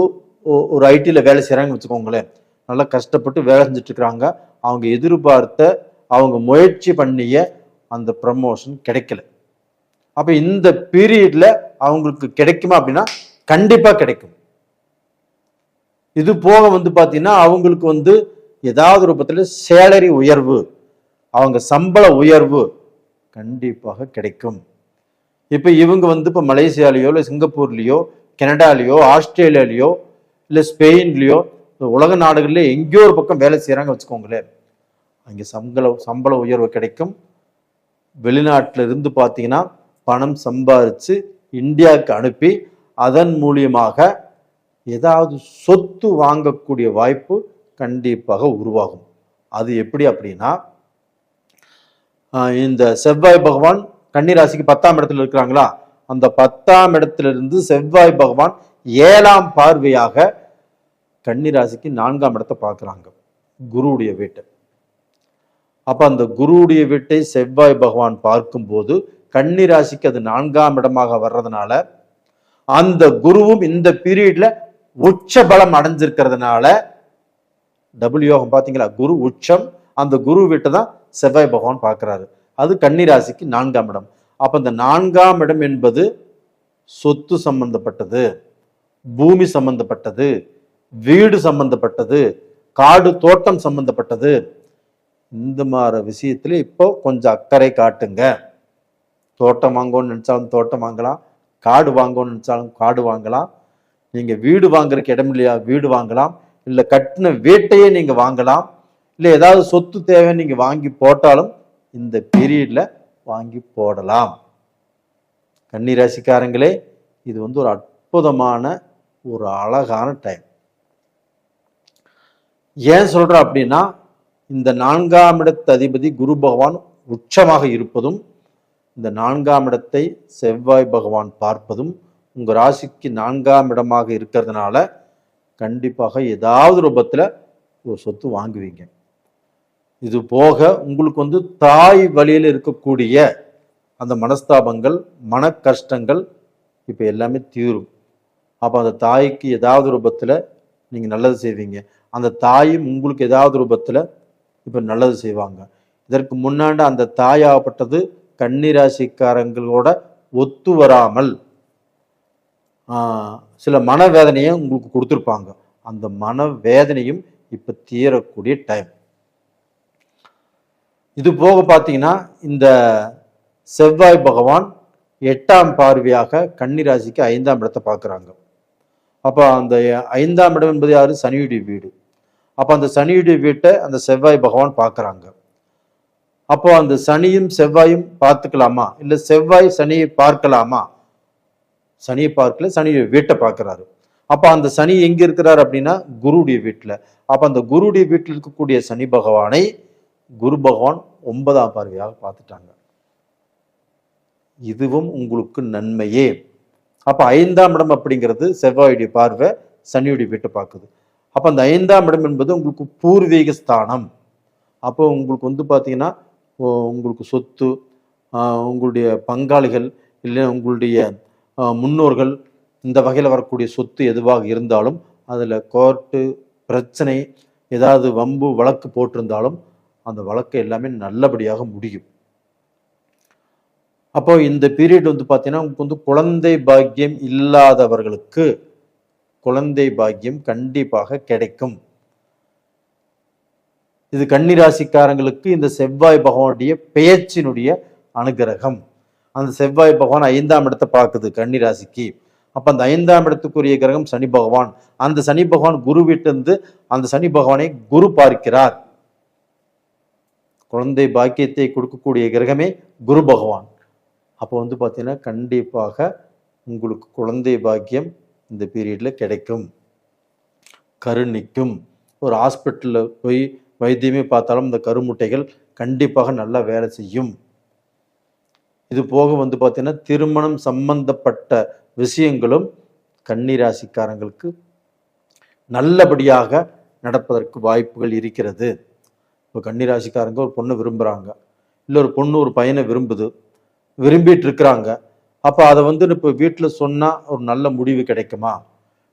S1: ஒரு ஐடில வேலை செய்யறாங்கன்னு வச்சுக்கோங்களேன், நல்லா கஷ்டப்பட்டு வேலை செஞ்சுட்டு இருக்கிறாங்க, அவங்க எதிர்பார்த்த அவங்க முயற்சி பண்ணிய அந்த ப்ரமோஷன் கிடைக்கல. அப்ப இந்த பீரியட்ல அவங்களுக்கு கிடைக்குமா அப்படின்னா கண்டிப்பா கிடைக்கும். இது போக பாத்தீங்கன்னா அவங்களுக்கு ஏதாவது ரூபத்துல சேலரி உயர்வு, அவங்க சம்பள உயர்வு கண்டிப்பாக கிடைக்கும். இப்ப இவங்க இப்ப மலேசியாலேயோ இல்லை சிங்கப்பூர்லயோ கனடாலேயோ ஆஸ்திரேலியாலேயோ இல்லை ஸ்பெயின்லயோ உலக நாடுகள்ல எங்கேயோ ஒரு பக்கம் வேலை செய்யறாங்க வச்சுக்கோங்களேன், அங்கே சம்பள உயர்வு கிடைக்கும். வெளிநாட்டில இருந்து பார்த்தீங்கன்னா பணம் சம்பாரிச்சு இந்தியாவுக்கு அனுப்பி அதன் மூலியமாக ஏதாவது சொத்து வாங்கக்கூடிய வாய்ப்பு கண்டிப்பாக உருவாகும். அது எப்படி அப்படின்னா, இந்த செவ்வாய் பகவான் கன்னிராசிக்கு 10ஆம் இடத்துல இருக்கிறாங்களா, அந்த 10ஆம் இடத்துல இருந்து செவ்வாய் பகவான் 7ஆம் பார்வையாக கன்னிராசிக்கு 4ஆம் இடத்தை பார்க்கிறாங்க, குருவுடைய வீட்டை. அப்ப அந்த குருவுடைய வீட்டை செவ்வாய் பகவான் பார்க்கும்போது கன்னிராசிக்கு அது 4ஆம் இடமாக வர்றதுனால அந்த குருவும் இந்த பீரியட்ல உச்ச பலம் அடைஞ்சிருக்கிறதுனால டபுள் யோகம். பாத்தீங்களா, குரு உச்சம், அந்த குரு வீட்டை தான் செவ்வாய் பகவான் பார்க்கிறாரு, அது கன்னிராசிக்கு 4ஆம் இடம். அப்ப இந்த 4ஆம் இடம் என்பது சொத்து சம்பந்தப்பட்டது, பூமி சம்பந்தப்பட்டது, வீடு சம்பந்தப்பட்டது, காடு தோட்டம் சம்பந்தப்பட்டது. இந்த மாதிரி விஷயத்துல இப்போ கொஞ்சம் அக்கறை காட்டுங்க. தோட்டம் வாங்கணும்னு நினைச்சாலும் தோட்டம் வாங்கலாம், காடு வாங்கணும்னு நினைச்சாலும் காடு வாங்கலாம், நீங்க வீடு வாங்குறதுக்கு இடம் இல்லையா வீடு வாங்கலாம், இல்ல கட்டின வீட்டையே நீங்க வாங்கலாம், இல்ல ஏதாவது சொத்து தேவை நீங்க வாங்கி போட்டாலும் இந்த பீரியட்ல வாங்கி போடலாம். கன்னிராசிக்காரங்களே, இது ஒரு அற்புதமான ஒரு அழகான டைம். ஏன் சொல்றேன் அப்படின்னா, இந்த 4ஆம் இடத்து அதிபதி குரு பகவான் உச்சமாக இருப்பதும், இந்த 4ஆம் இடத்தை செவ்வாய் பகவான் பார்ப்பதும் உங்க ராசிக்கு 4ஆம் இடமாக இருக்கிறதுனால கண்டிப்பாக ஏதாவது ரூபத்துல ஒரு சொத்து வாங்குவீங்க. இது போக உங்களுக்கு தாய் வழியில் இருக்கக்கூடிய அந்த மனஸ்தாபங்கள், மன கஷ்டங்கள் இப்ப எல்லாமே தீரும். அப்ப அந்த தாய்க்கு ஏதாவது ரூபத்துல நீங்க நல்லது செய்வீங்க, அந்த தாயும் உங்களுக்கு ஏதாவது ரூபத்துல இப்ப நல்லது செய்வாங்க. இதற்கு முன்னாடி அந்த தாயாகப்பட்டது கன்னிராசிக்காரங்களோட ஒத்து வராமல் சில மனவேதனையை உங்களுக்கு கொடுத்துருப்பாங்க. அந்த மனவேதனையும் இப்ப தீரக்கூடிய டைம். இது போக பார்த்தீங்கன்னா இந்த செவ்வாய் பகவான் 8ஆம் பார்வையாக கன்னிராசிக்கு 5ஆம் இடத்தை பார்க்குறாங்க. அப்போ அந்த 5ஆம் இடம் என்பது யாரு, சனியுடைய வீடு. அப்போ அந்த சனியுடைய வீட்டை அந்த செவ்வாய் பகவான் பார்க்குறாங்க. அப்போ அந்த சனியும் செவ்வாயும் பார்த்துக்கலாமா, இல்லை செவ்வாய் சனியை பார்க்கலாமா? சனியை பார்க்கல, சனியுடைய வீட்டை பார்க்கிறாரு. அப்ப அந்த சனி எங்க இருக்கிறார் அப்படின்னா குருடைய வீட்டுல. அப்ப அந்த குருடைய வீட்டில் இருக்கக்கூடிய சனி பகவானை குரு பகவான் 9ஆம் பார்வையாக பார்த்துட்டாங்க. இதுவும் உங்களுக்கு நன்மையே. அப்ப 5ஆம் இடம் அப்படிங்கிறது செவ்வாயுடைய பார்வை சனியுடைய வீட்டை பார்க்குது. அப்ப அந்த 5ஆம் இடம் என்பது உங்களுக்கு பூர்வீக ஸ்தானம். அப்போ உங்களுக்கு பாத்தீங்கன்னா உங்களுக்கு சொத்து, உங்களுடைய பங்காளிகள், இல்லை உங்களுடைய முன்னோர்கள், இந்த வகையில் வரக்கூடிய சொத்து எதுவாக இருந்தாலும் அதில் கோர்ட்டு பிரச்சனை, ஏதாவது வம்பு வழக்கு போட்டிருந்தாலும் அந்த வழக்கு எல்லாமே நல்லபடியாக முடியும். அப்போ இந்த பீரியட் பார்த்தீங்கன்னா உங்களுக்கு குழந்தை பாக்கியம் இல்லாதவர்களுக்கு குழந்தை பாக்கியம் கண்டிப்பாக கிடைக்கும். இது கன்னிராசிக்காரங்களுக்கு இந்த செவ்வாய் பகவானுடைய பெயர்ச்சியினுடைய அனுகிரகம். அந்த செவ்வாய் பகவான் 5ஆம் இடத்தை பார்க்குது கன்னிராசிக்கு. அப்ப அந்த 5ஆம் இடத்துக்குரிய கிரகம் சனி பகவான். அந்த சனி பகவான் குரு வீட்டிலிருந்து அந்த சனி பகவானை குரு பார்க்கிறார். குழந்தை பாக்கியத்தை கொடுக்கக்கூடிய கிரகமே குரு பகவான். அப்போ பார்த்தீங்கன்னா கண்டிப்பாக உங்களுக்கு குழந்தை பாக்கியம் இந்த பீரியட்ல கிடைக்கும், கருணிக்கும். ஒரு ஹாஸ்பிட்டலில் போய் வைத்தியமே பார்த்தாலும் இந்த கருமுட்டைகள் கண்டிப்பாக நல்லா வேலை செய்யும். இது போக வந்து பார்த்தீங்கன்னா திருமணம் சம்பந்தப்பட்ட விஷயங்களும் கன்னிராசிக்காரங்களுக்கு நல்லபடியாக நடப்பதற்கு வாய்ப்புகள் இருக்கிறது. இப்போ கன்னிராசிக்காரங்க ஒரு பொண்ணை விரும்புகிறாங்க, இல்லை ஒரு பொண்ணு ஒரு பையனை விரும்பிட்டு இருக்கிறாங்க. அப்போ அதை வந்து இப்போ வீட்டில் சொன்னால் ஒரு நல்ல முடிவு கிடைக்குமா,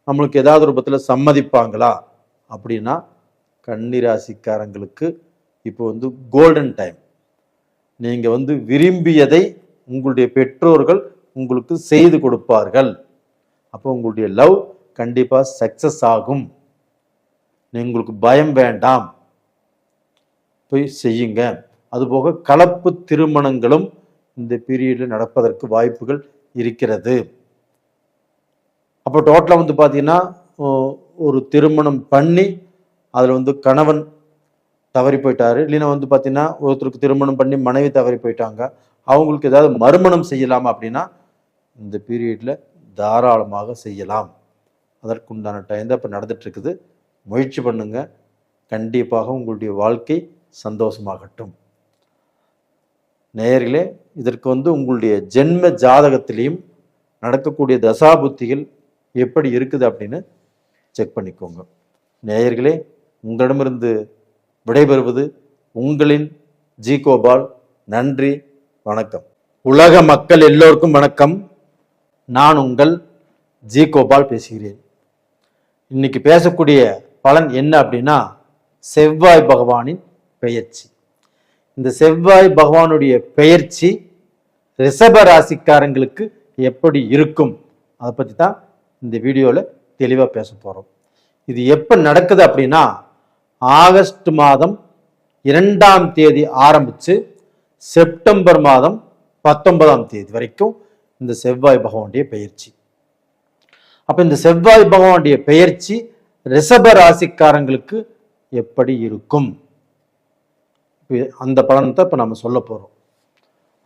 S1: நம்மளுக்கு ஏதாவது ரூபத்தில் சம்மதிப்பாங்களா அப்படின்னா கன்னிராசிக்காரங்களுக்கு இப்போ வந்து கோல்டன் டைம். நீங்கள் வந்து விரும்பியதை உங்களுடைய பெற்றோர்கள் உங்களுக்கு செய்து கொடுப்பார்கள். அப்போ உங்களுடைய லவ் கண்டிப்பாக சக்சஸ் ஆகும். உங்களுக்கு பயம் வேண்டாம், போய் செய்யுங்க. அதுபோக கலப்பு திருமணங்களும் இந்த பீரியடில் நடப்பதற்கு வாய்ப்புகள் இருக்கிறது. அப்போ டோட்டலாக வந்து பார்த்தீங்கன்னா ஒரு திருமணம் பண்ணி அதில் வந்து கணவன் தவறி போயிட்டாரு, இல்லைன்னா வந்து பார்த்தீங்கன்னா ஒருத்தருக்கு திருமணம் பண்ணி மனைவி தவறி போயிட்டாங்க, அவங்களுக்கு ஏதாவது மறுமணம் செய்யலாமா அப்படின்னா இந்த பீரியடில் தாராளமாக செய்யலாம். அதற்குண்டான டைம் தான் இப்போ நடந்துட்டு இருக்குது. முயற்சி பண்ணுங்க, கண்டிப்பாக உங்களுடைய வாழ்க்கை சந்தோஷமாகட்டும். நேயர்களே, இதற்கு வந்து உங்களுடைய ஜென்ம ஜாதகத்திலையும் நடக்கக்கூடிய தசாபுத்திகள் எப்படி இருக்குது அப்படின்னு செக் பண்ணிக்கோங்க. நேயர்களே, உங்களிடமிருந்து விடைபெறுவது உங்களின் ஜி கோபால். நன்றி, வணக்கம். உலக மக்கள் எல்லோருக்கும் வணக்கம். நான் உங்கள் ஜி கோபால் பேசுகிறேன். இன்னைக்கு பேசக்கூடிய பலன் என்ன அப்படின்னா செவ்வாய் பகவானின் பெயர்ச்சி. இந்த செவ்வாய் பகவானுடைய பெயர்ச்சி ரிஷப ராசிக்காரங்களுக்கு எப்படி இருக்கும் அதை பற்றி தான் இந்த வீடியோவில் தெளிவாக பேச போகிறோம். இது எப்போ நடக்குது அப்படின்னா ஆகஸ்ட் மாதம் 2ஆம் தேதி ஆரம்பித்து செப்டம்பர் மாதம் 19ஆம் தேதி வரைக்கும் இந்த செவ்வாய் பகவானுடைய பெயர்ச்சி. அப்போ இந்த செவ்வாய் பகவானுடைய பெயர்ச்சி ரிஷப ராசிக்காரங்களுக்கு எப்படி இருக்கும், அந்த பலன் தான் இப்போ நம்ம சொல்ல போகிறோம்.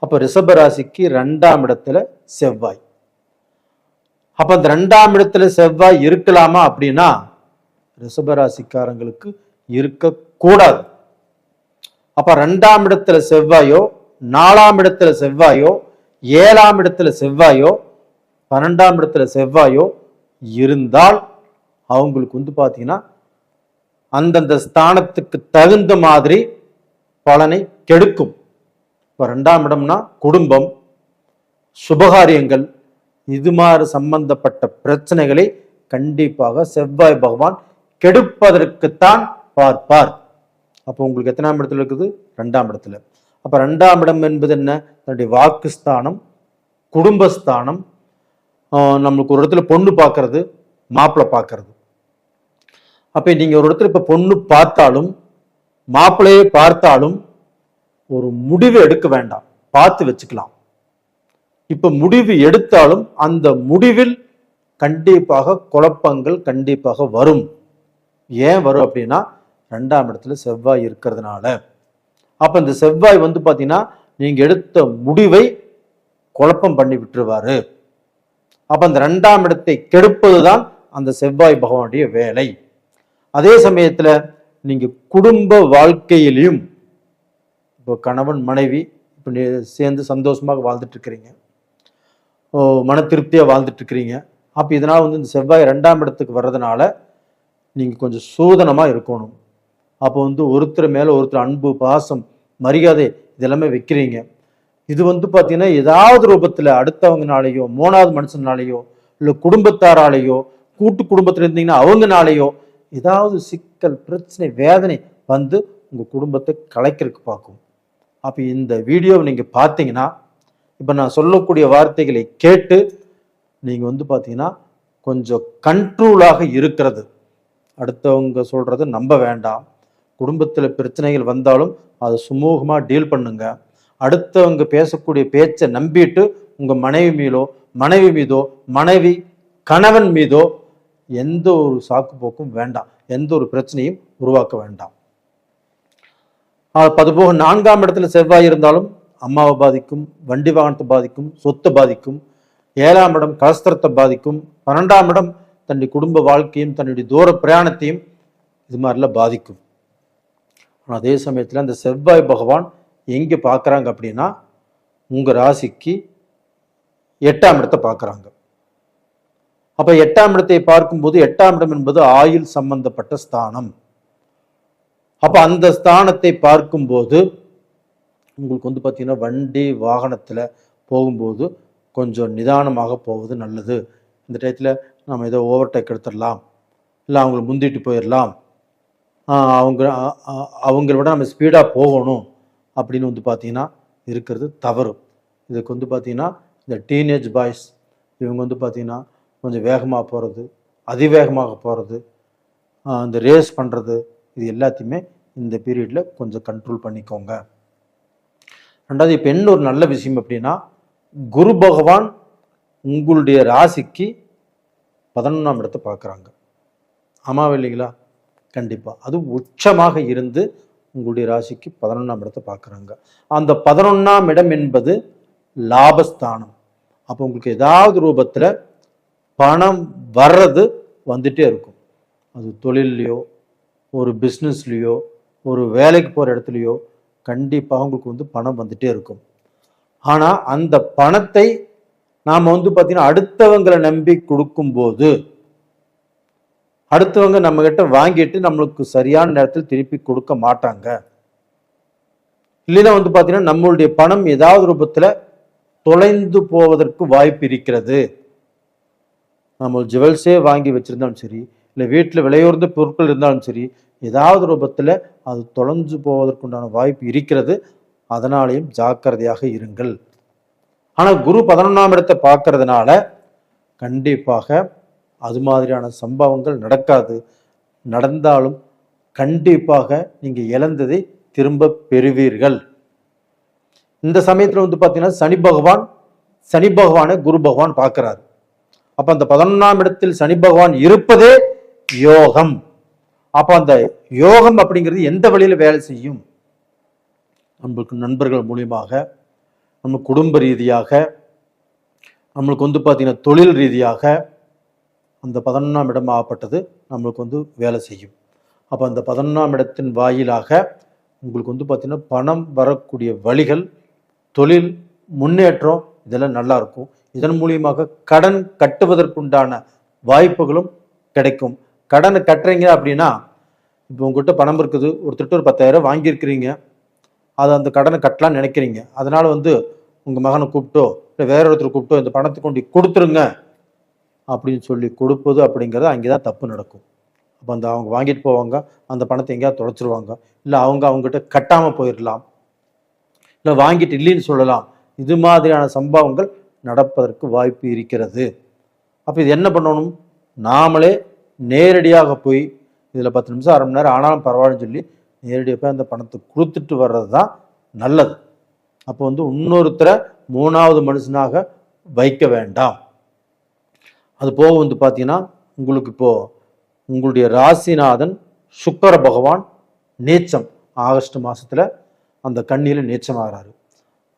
S1: அப்போ ரிஷப ராசிக்கு 2ஆம் இடத்துல செவ்வாய். அப்போ அந்த 2ஆம் இடத்துல செவ்வாய் இருக்கலாமா அப்படின்னா ரிஷப ராசிக்காரங்களுக்கு இருக்கக்கூடாது. அப்ப 2ஆம் இடத்துல செவ்வாயோ, 4ஆம் இடத்துல செவ்வாயோ, 7ஆம் இடத்துல செவ்வாயோ, 12ஆம் இடத்துல செவ்வாயோ இருந்தால் அவங்களுக்கு வந்து பார்த்தீங்கன்னா அந்தந்த ஸ்தானத்துக்கு தகுந்த மாதிரி பலனை கெடுக்கும். இப்போ 2ஆம் இடம்னா குடும்பம், சுபகாரியங்கள், இது மாதிரி சம்பந்தப்பட்ட பிரச்சனைகளை கண்டிப்பாக செவ்வாய் பகவான் கெடுப்பதற்குத்தான் பார்ப்பார். அப்போ உங்களுக்கு எத்தனாம் இடத்துல இருக்குது? 2ஆம் இடத்துல. அப்போ 2ஆம் இடம் என்பது என்ன? தன்னுடைய வாக்குஸ்தானம், குடும்பஸ்தானம், நம்மளுக்கு ஒரு இடத்துல பொண்ணு பார்க்கறது, மாப்பிள்ளை பார்க்கறது. அப்போ நீங்கள் ஒரு இடத்துல இப்போ பொண்ணு பார்த்தாலும் மாப்பிள்ளையை பார்த்தாலும் ஒரு முடிவு எடுக்க வேண்டாம், பார்த்து வச்சுக்கலாம். இப்போ முடிவு எடுத்தாலும் அந்த முடிவில் கண்டிப்பாக குழப்பங்கள் கண்டிப்பாக வரும். ஏன் வரும் அப்படின்னா 2ஆம் இடத்துல செவ்வாய் இருக்கிறதுனால. அப்ப இந்த செவ்வாய் வந்து பாத்தீங்கன்னா நீங்க எடுத்த முடிவை குழப்பம் பண்ணி விட்டுருவாரு. அப்ப அந்த 2ஆம் இடத்தை கெடுப்பதுதான் அந்த செவ்வாய் பகவானுடைய வேலை. அதே சமயத்துல நீங்க குடும்ப வாழ்க்கையிலையும் இப்போ கணவன் மனைவி இப்போ சேர்ந்து சந்தோஷமாக வாழ்ந்துட்டு இருக்கிறீங்க, மன திருப்தியா வாழ்ந்துட்டு இருக்கிறீங்க. அப்ப இதனால வந்து இந்த செவ்வாய் 2ஆம் இடத்துக்கு வர்றதுனால நீங்க கொஞ்சம் சூதனமா இருக்கணும். அப்போ வந்து ஒருத்தர் மேல ஒருத்தர் அன்பு, பாசம், மரியாதை இதெல்லாமே வைக்கிறீங்க. இது வந்து பார்த்தீங்கன்னா ஏதாவது ரூபத்தில் அடுத்தவங்கனாலேயோ, 3வது மனுஷனாலேயோ, இல்லை குடும்பத்தாராலேயோ, கூட்டு குடும்பத்தில் இருந்தீங்கன்னா அவங்கனாலேயோ ஏதாவது சிக்கல், பிரச்சனை, வேதனை வந்து உங்கள் குடும்பத்தை கலைக்கிறதுக்கு பார்க்கும். அப்போ இந்த வீடியோவை நீங்கள் பார்த்தீங்கன்னா இப்போ நான் சொல்லக்கூடிய வார்த்தைகளை கேட்டு நீங்கள் வந்து பார்த்தீங்கன்னா கொஞ்சம் கண்ட்ரோலாக இருக்கிறது, அடுத்தவங்க சொல்கிறத நம்ப வேண்டாம். குடும்பத்தில் பிரச்சனைகள் வந்தாலும் அதை சுமூகமாக டீல் பண்ணுங்க. அடுத்தவங்க பேசக்கூடிய பேச்சை நம்பிட்டு உங்கள் மனைவி மீதோ கணவன் மீதோ எந்த ஒரு சாக்கு போக்கும் வேண்டாம், எந்த ஒரு பிரச்சனையும் உருவாக்க வேண்டாம். அதுபோக 4ஆம் இடத்துல செவ்வாய் இருந்தாலும் அம்மாவை பாதிக்கும், வண்டி வாகனத்தை பாதிக்கும், சொத்தை பாதிக்கும். 7ஆம் இடம் கலஸ்திரத்தை பாதிக்கும். 12ஆம் இடம் தன்னுடைய குடும்ப வாழ்க்கையும் தன்னுடைய தூர பிரயாணத்தையும் இது மாதிரிலாம் பாதிக்கும். அதே சமயத்தில் அந்த செவ்வாய் பகவான் எங்கே பார்க்குறாங்க அப்படின்னா உங்கள் ராசிக்கு 8ஆம் இடத்தை பார்க்குறாங்க. அப்போ 8ஆம் இடத்தை பார்க்கும்போது 8ஆம் இடம் என்பது ஆயுள் சம்பந்தப்பட்ட ஸ்தானம். அப்போ அந்த ஸ்தானத்தை பார்க்கும்போது உங்களுக்கு வந்து பார்த்தீங்கன்னா வண்டி வாகனத்தில் போகும்போது கொஞ்சம் நிதானமாக போவது நல்லது. இந்த டயத்தில் நம்ம ஏதோ ஓவர்டேக் எடுத்துடலாம், இல்லை அவங்கள முந்திட்டு போயிடலாம், அவங்கள விட நம்ம ஸ்பீடாக போகணும் அப்படின்னு வந்து பார்த்தீங்கன்னா இருக்கிறது தவறு. இதுக்கு வந்து பார்த்தீங்கன்னா இந்த டீனேஜ் பாய்ஸ் இவங்க வந்து பார்த்தீங்கன்னா கொஞ்சம் வேகமாக போகிறது, அதிவேகமாக போகிறது, இந்த ரேஸ் பண்ணுறது, இது எல்லாத்தையுமே இந்த பீரியடில் கொஞ்சம் கண்ட்ரோல் பண்ணிக்கோங்க. ரெண்டாவது, இப்போ என்ன ஒரு நல்ல விஷயம் அப்படின்னா, குரு பகவான் உங்களுடைய ராசிக்கு 11ஆம் இடத்தை பார்க்குறாங்க. ஆமாம் இல்லைங்களா? கண்டிப்பாக அது உச்சமாக இருந்து உங்களுடைய ராசிக்கு 11ஆம் இடத்தை பார்க்குறாங்க. அந்த 11ஆம் இடம் என்பது லாபஸ்தானம். அப்போ உங்களுக்கு ஏதாவது ரூபத்தில் பணம் வர்றது வந்துட்டே இருக்கும். அது தொழிலையோ, ஒரு பிஸ்னஸ்லேயோ, ஒரு வேலைக்கு போகிற இடத்துலையோ கண்டிப்பாக உங்களுக்கு வந்து பணம் வந்துட்டே இருக்கும். ஆனால் அந்த பணத்தை நாம் வந்து பார்த்தீங்கன்னா அடுத்தவங்களை நம்பி கொடுக்கும்போது அடுத்தவங்க நம்மகிட்ட வாங்கிட்டு நம்மளுக்கு சரியான நேரத்தில் திருப்பி கொடுக்க மாட்டாங்க. இல்லைன்னா வந்து பார்த்தீங்கன்னா நம்மளுடைய பணம் ஏதாவது ரூபத்தில் தொலைந்து போவதற்கு வாய்ப்பு இருக்கிறது. நம்ம ஜுவல்ஸே வாங்கி வச்சிருந்தாலும் சரி, இல்லை வீட்டில் விலையுறந்த பொருட்கள் இருந்தாலும் சரி, ஏதாவது ரூபத்தில் அது தொலைஞ்சு போவதற்குண்டான வாய்ப்பு இருக்கிறது. அதனாலேயும் ஜாக்கிரதையாக இருங்கள். ஆனால் குரு 11ஆம் இடத்தை பார்க்கறதுனால கண்டிப்பாக அது மாதிரியான சம்பவங்கள் நடக்காது. நடந்தாலும் கண்டிப்பாக நீங்கள் இழந்ததை திரும்ப பெறுவீர்கள். இந்த சமயத்தில் வந்து பார்த்தீங்கன்னா சனி பகவானை குரு பகவான் பார்க்கிறார். அப்போ அந்த 11ஆம் இடத்தில் சனி பகவான் இருப்பதே யோகம். அப்போ அந்த யோகம் அப்படிங்கிறது எந்த வழியில் வேலை செய்யும்? நம்மளுக்கு நண்பர்கள் மூலியமாக, நம்ம குடும்ப ரீதியாக, நம்மளுக்கு வந்து பார்த்தீங்கன்னா தொழில் ரீதியாக அந்த 11ஆம் இடம் ஆகப்பட்டது நம்மளுக்கு வந்து வேலை செய்யும். அப்போ அந்த 11ஆம் இடத்தின் வாயிலாக உங்களுக்கு வந்து பார்த்தீங்கன்னா பணம் வரக்கூடிய வழிகள், தொழில் முன்னேற்றம் இதெல்லாம் நல்லா இருக்கும். இதன் மூலியமாக கடன் கட்டுவதற்குண்டான வாய்ப்புகளும் கிடைக்கும். கடனை கட்டுறீங்க அப்படின்னா, இப்போ உங்ககிட்ட பணம் இருக்குது, ஒருத்தர் ஒரு 10,000 வாங்கியிருக்கிறீங்க, அதை அந்த கடனை கட்டலாம்னு நினைக்கிறீங்க. அதனால வந்து உங்கள் மகனை கூப்பிட்டோ இல்லை வேற ஒருத்தர் கூப்பிட்டோ இந்த பணத்தை கொண்டு கொடுத்துருங்க அப்படின்னு சொல்லி கொடுப்பது அப்படிங்கிறது அங்கே தான் தப்பு நடக்கும். அப்போ அவங்க வாங்கிட்டு போவாங்க, அந்த பணத்தை எங்கேயாவது தொலைச்சிருவாங்க, இல்லை அவங்ககிட்ட கட்டாமல் போயிடலாம், இல்லை வாங்கிட்டு இல்லைன்னு சொல்லலாம். இது மாதிரியான சம்பவங்கள் நடப்பதற்கு வாய்ப்பு இருக்கிறது. அப்போ இது என்ன பண்ணணும்? நாமளே நேரடியாக போய் இதில் 10 நிமிஷம் 1/2 மணி நேரம் ஆனாலும் பரவாயில்லன்னு சொல்லி நேரடியாக போய் அந்த பணத்தை கொடுத்துட்டு வர்றது தான் நல்லது. அப்போ வந்து இன்னொருத்தரை 3வது மனுஷனாக வைக்க வேண்டாம். அது போக வந்து பார்த்தீங்கன்னா உங்களுக்கு இப்போது உங்களுடைய ராசிநாதன் சுக்கிர பகவான் நீச்சம் ஆகஸ்ட் மாதத்தில் அந்த கன்னியில் நீச்சமாகிறாரு.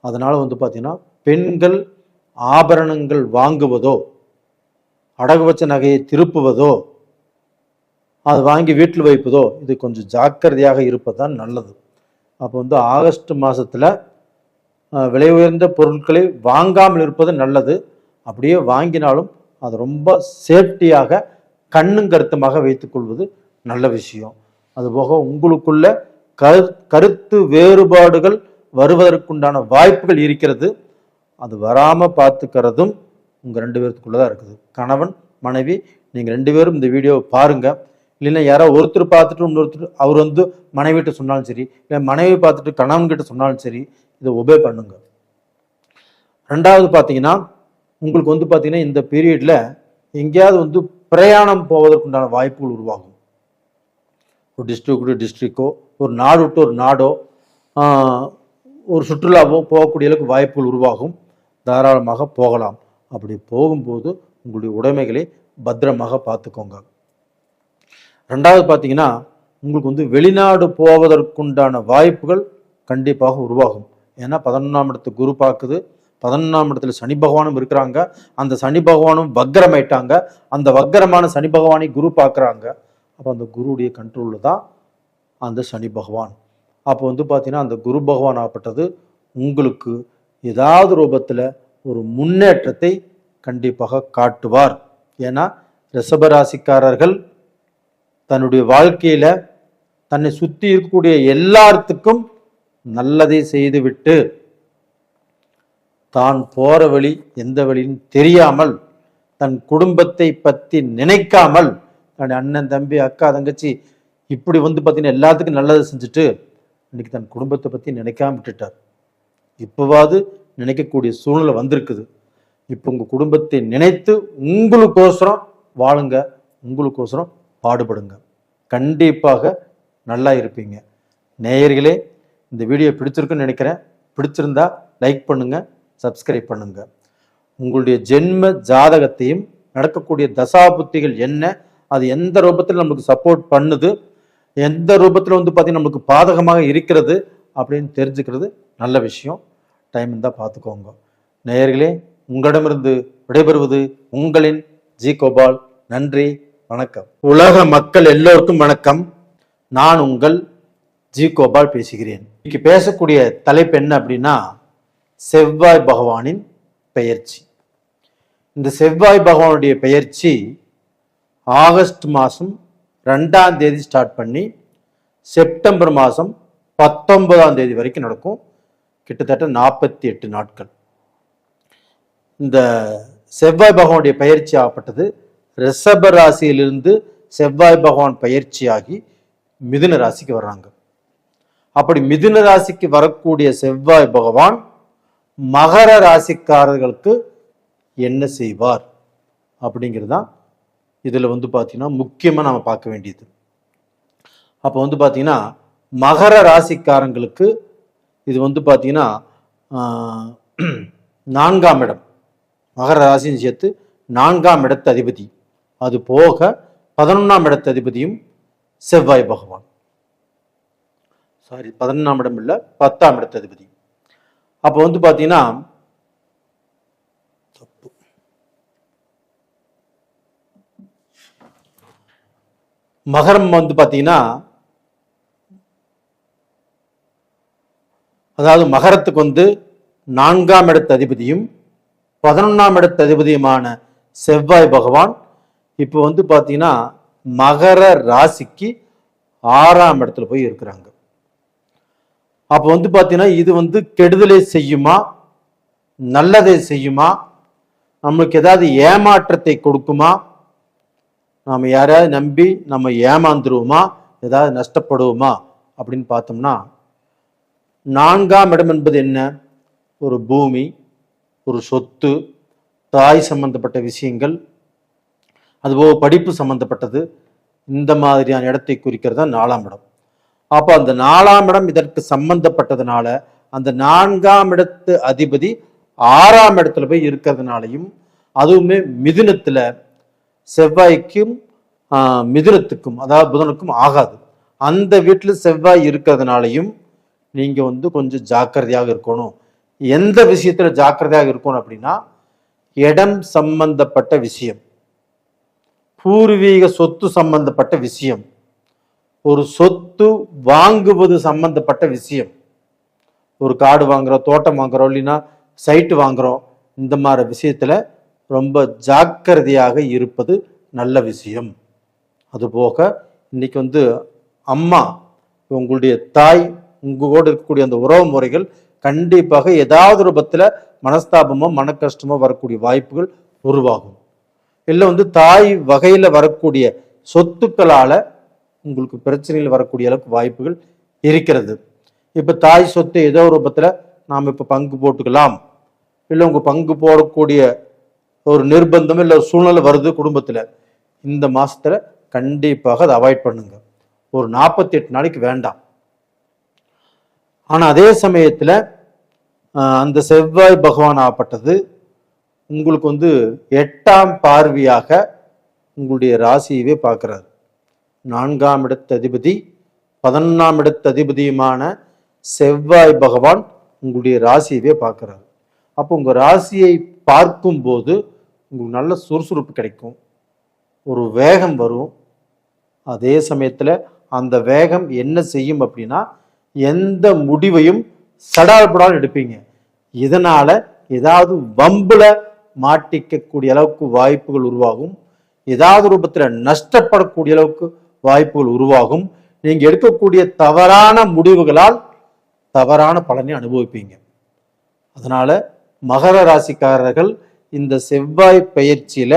S1: அதனால் வந்து பார்த்தீங்கன்னா பெண்கள் ஆபரணங்கள் வாங்குவதோ, அடகு வச்ச நகையை திருப்புவதோ, அது வாங்கி வீட்டில் வைப்பதோ இது கொஞ்சம் ஜாக்கிரதையாக இருப்பது தான் நல்லது. அப்போ வந்து ஆகஸ்ட் மாதத்தில் விலை உயர்ந்த பொருட்களை வாங்காமல் இருப்பது நல்லது. அப்படியே வாங்கினாலும் அது ரொம்ப சேஃப்டியாக கண்ணும் கருத்துமாக வைத்துக்கொள்வது நல்ல விஷயம். அதுபோக உங்களுக்குள்ள கருத்து வேறுபாடுகள் வருவதற்குண்டான வாய்ப்புகள் இருக்கிறது. அது வராமல் பார்த்துக்கிறதும் உங்கள் 2 பேருக்குள்ளதான் இருக்குது. கணவன் மனைவி நீங்கள் 2 பேரும் இந்த வீடியோவை பாருங்கள். இல்லைன்னா யாரோ ஒருத்தர் பார்த்துட்டு இன்னொருத்தர் அவர் வந்து மனைவிட்ட சொன்னாலும் சரி, இல்லை மனைவி பார்த்துட்டு கணவன்கிட்ட சொன்னாலும் சரி, இதை ஒபே பண்ணுங்க. 2வது பார்த்தீங்கன்னா உங்களுக்கு வந்து பார்த்தீங்கன்னா இந்த பீரியடில் எங்கேயாவது வந்து பிரயாணம் போவதற்குண்டான வாய்ப்புகள் உருவாகும். ஒரு டிஸ்ட்ரிக்ட் டு டிஸ்ட்ரிக்டோ, ஒரு நாடு விட்டு ஒரு நாடோ, ஒரு சுற்றுலாவோ போகக்கூடிய அளவுக்கு வாய்ப்புகள் உருவாகும். தாராளமாக போகலாம். அப்படி போகும்போது உங்களுடைய உடைமைகளை பத்திரமாக பார்த்துக்கோங்க. 2வது பார்த்தீங்கன்னா உங்களுக்கு வந்து வெளிநாடு போவதற்குண்டான வாய்ப்புகள் கண்டிப்பாக உருவாகும். ஏன்னா 11ஆம் இடத்து குரு பார்க்குது, 11ஆம் இடத்துல சனி பகவானும் இருக்கிறாங்க. அந்த சனி பகவானும் வக்கரமாயிட்டாங்க. அந்த வக்கரமான சனி பகவானை குரு பார்க்குறாங்க. அப்போ அந்த குருவுடைய கண்ட்ரோலில் தான் அந்த சனி பகவான். அப்போ வந்து பார்த்தீங்கன்னா அந்த குரு பகவான் ஆகப்பட்டது உங்களுக்கு ஏதாவது ரூபத்தில் ஒரு முன்னேற்றத்தை கண்டிப்பாக காட்டுவார். ஏன்னா ரிஷபராசிக்காரர்கள் தன்னுடைய வாழ்க்கையில தன்னை சுற்றி இருக்கக்கூடிய எல்லாத்துக்கும் நல்லதை செய்துவிட்டு தான் போற வழி எந்த வழின்னு தெரியாமல், தன் குடும்பத்தை பற்றி நினைக்காமல், தன் அண்ணன் தம்பி அக்கா தங்கச்சி இப்படி பார்த்தீங்கன்னா எல்லாத்துக்கும் நல்லதை செஞ்சுட்டு இன்னைக்கு தன் குடும்பத்தை பற்றி நினைக்காம விட்டுட்டார். இப்போவாது நினைக்கக்கூடிய சூழ்நிலை வந்திருக்குது. இப்போ உங்கள் குடும்பத்தை நினைத்து உங்களுக்கோசரம் வாழுங்க, உங்களுக்கோசரம் பாடுபடுங்க. கண்டிப்பாக நல்லா இருப்பீங்க. நேயர்களே, இந்த வீடியோ பிடிச்சிருக்குன்னு நினைக்கிறேன். பிடிச்சிருந்தா லைக் பண்ணுங்க, சப்ஸ்கிரைப் பண்ணுங்க. உங்களுடைய ஜென்ம ஜாதகத்தையும் நடக்கக்கூடிய தசாபுத்திகள் என்ன, அது எந்த ரூபத்தில் நம்மளுக்கு சப்போர்ட் பண்ணுது, எந்த ரூபத்தில் பார்த்தீங்கன்னா நம்மளுக்கு பாதகமாக இருக்கிறது அப்படின்னு தெரிஞ்சுக்கிறது நல்ல விஷயம். டைம் இருந்தால் பார்த்துக்கோங்க. நேயர்களே, உங்களிடமிருந்து விடைபெறுவது உங்களின் ஜி கோபால். நன்றி, வணக்கம். உலக மக்கள் எல்லோருக்கும் வணக்கம். நான் உங்கள் ஜி கோபால் பேசுகிறேன். இன்னைக்கு பேசக்கூடிய தலைப்பு என்ன அப்படின்னா, செவ்வாய் பகவானின் பெயர்ச்சி. இந்த செவ்வாய் பகவானுடைய பெயர்ச்சி ஆகஸ்ட் மாதம் 2ஆம் தேதி ஸ்டார்ட் பண்ணி செப்டம்பர் மாதம் 19ஆம் தேதி வரைக்கும் நடக்கும். கிட்டத்தட்ட 48 நாட்கள். இந்த செவ்வாய் பகவானுடைய பயிற்சி ஆகப்பட்டது ரிஷப ராசியிலிருந்து செவ்வாய் பகவான் பயிற்சியாகி மிதுன ராசிக்கு வர்றாங்க. அப்படி மிதுன ராசிக்கு வரக்கூடிய செவ்வாய் பகவான் மகர ராசிக்காரர்களுக்கு என்ன செய்வார் அப்படிங்கிறது தான் இதில் பார்த்தீங்கன்னா முக்கியமாக நாம் பார்க்க வேண்டியது. அப்போ பார்த்தீங்கன்னா மகர ராசிக்காரங்களுக்கு இது பார்த்தீங்கன்னா 4ஆம் இடம், மகர ராசின்னு சேர்த்து 4ஆம் இடத்து அதிபதி. அது போக 11ஆம் இடத்து அதிபதியும் செவ்வாய் பகவான். 11ஆம் இடம் இல்லை, 10ஆம் இடத்து அதிபதி. அப்போ பார்த்தீங்கன்னா மகரம் பார்த்தீங்கன்னா, அதாவது மகரத்துக்கு 4ஆம் இடத்து அதிபதியும் 11ஆம் இடத்து அதிபதியுமான செவ்வாய் பகவான் இப்போ பார்த்தீங்கன்னா மகர ராசிக்கு 6ஆம் இடத்துல போய் இருக்கிறாங்க. அப்போ பார்த்தீங்கன்னா இது கெடுதலை செய்யுமா, நல்லதை செய்யுமா, நம்மளுக்கு ஏதாவது ஏமாற்றத்தை கொடுக்குமா, நாம் யாரையாவது நம்பி நம்ம ஏமாந்துருவோமா, ஏதாவது நஷ்டப்படுவோமா அப்படின்னு பார்த்தோம்னா, 4ஆம் இடம் என்பது என்ன? ஒரு பூமி, ஒரு சொத்து, தாய் சம்பந்தப்பட்ட விஷயங்கள், அதுபோக படிப்பு சம்பந்தப்பட்டது, இந்த மாதிரியான இடத்தை குறிக்கிறது தான் 4ஆம் இடம். அப்போ அந்த 4ஆம் இடம் இதற்கு சம்பந்தப்பட்டதுனால அந்த 4ஆம் இடத்து அதிபதி 6ஆம் இடத்துல போய் இருக்கிறதுனாலையும், அதுவுமே மிதுனத்துல செவ்வாய்க்கும் மிதுனத்துக்கும் அதாவது புதனுக்கும் ஆகாது. அந்த வீட்டில் செவ்வாய் இருக்கிறதுனாலையும் நீங்க கொஞ்சம் ஜாக்கிரதையாக இருக்கணும். எந்த விஷயத்துல ஜாக்கிரதையாக இருக்கணும் அப்படின்னா, இடம் சம்பந்தப்பட்ட விஷயம், பூர்வீக சொத்து சம்பந்தப்பட்ட விஷயம், ஒரு சொத்து வாங்குவது சம்பந்தப்பட்ட விஷயம், ஒரு காடு வாங்குறோம், தோட்டம் வாங்குறோம், இல்லைன்னா சைட்டு வாங்குறோம், இந்த மாதிரி விஷயத்துல ரொம்ப ஜாக்கிரதையாக இருப்பது நல்ல விஷயம். அதுபோக இன்னைக்கு அம்மா, உங்களுடைய தாய், உங்களோடு இருக்கக்கூடிய அந்த உறவு முறைகள் கண்டிப்பாக ஏதாவது ரூபத்தில் மனஸ்தாபமோ மன கஷ்டமோ வரக்கூடிய வாய்ப்புகள் உருவாகும். இல்லை தாய் வகையில் வரக்கூடிய சொத்துக்களால உங்களுக்கு பிரச்சனைகள் வரக்கூடிய அளவுக்கு வாய்ப்புகள் இருக்கிறது. இப்போ தாய் சொத்து ஏதோ ரூபத்தில் நாம் இப்போ பங்கு போட்டுக்கலாம், இல்லை உங்கள் பங்கு போடக்கூடிய ஒரு நிர்பந்தம் இல்லை ஒரு சூழ்நிலை வருது குடும்பத்தில், இந்த மாசத்துல கண்டிப்பாக அதை அவாய்ட் பண்ணுங்க. ஒரு 48 நாளைக்கு வேண்டாம். ஆனா அதே சமயத்துல அந்த செவ்வாய் பகவான் ஆகப்பட்டது உங்களுக்கு 8ஆம் பார்வையாக உங்களுடைய ராசியவே பார்க்கிறார். 4ஆம் இடத்து அதிபதி 11ஆம் இடத்து அதிபதியுமான செவ்வாய் பகவான் உங்களுடைய ராசியவே பார்க்கிறார். அப்போ உங்க ராசியை பார்க்கும் போது உங்களுக்கு நல்ல சுறுசுறுப்பு கிடைக்கும், ஒரு வேகம் வரும். அதே சமயத்துல அந்த வேகம் என்ன செய்யும் அப்படின்னா, எந்த முடிவையும் சடால்படால் எடுப்பீங்க. இதனால ஏதாவது வம்புல மாட்டிக்கக்கூடிய அளவுக்கு வாய்ப்புகள் உருவாகும். ஏதாவது ரூபத்துல நஷ்டப்படக்கூடிய அளவுக்கு வாய்ப்புகள் உருவாகும். நீங்க எடுக்கக்கூடிய தவறான முடிவுகளால் தவறான பலனை அனுபவிப்பீங்க. அதனால மகர ராசிக்காரர்கள் இந்த செவ்வாய் பயிற்சியில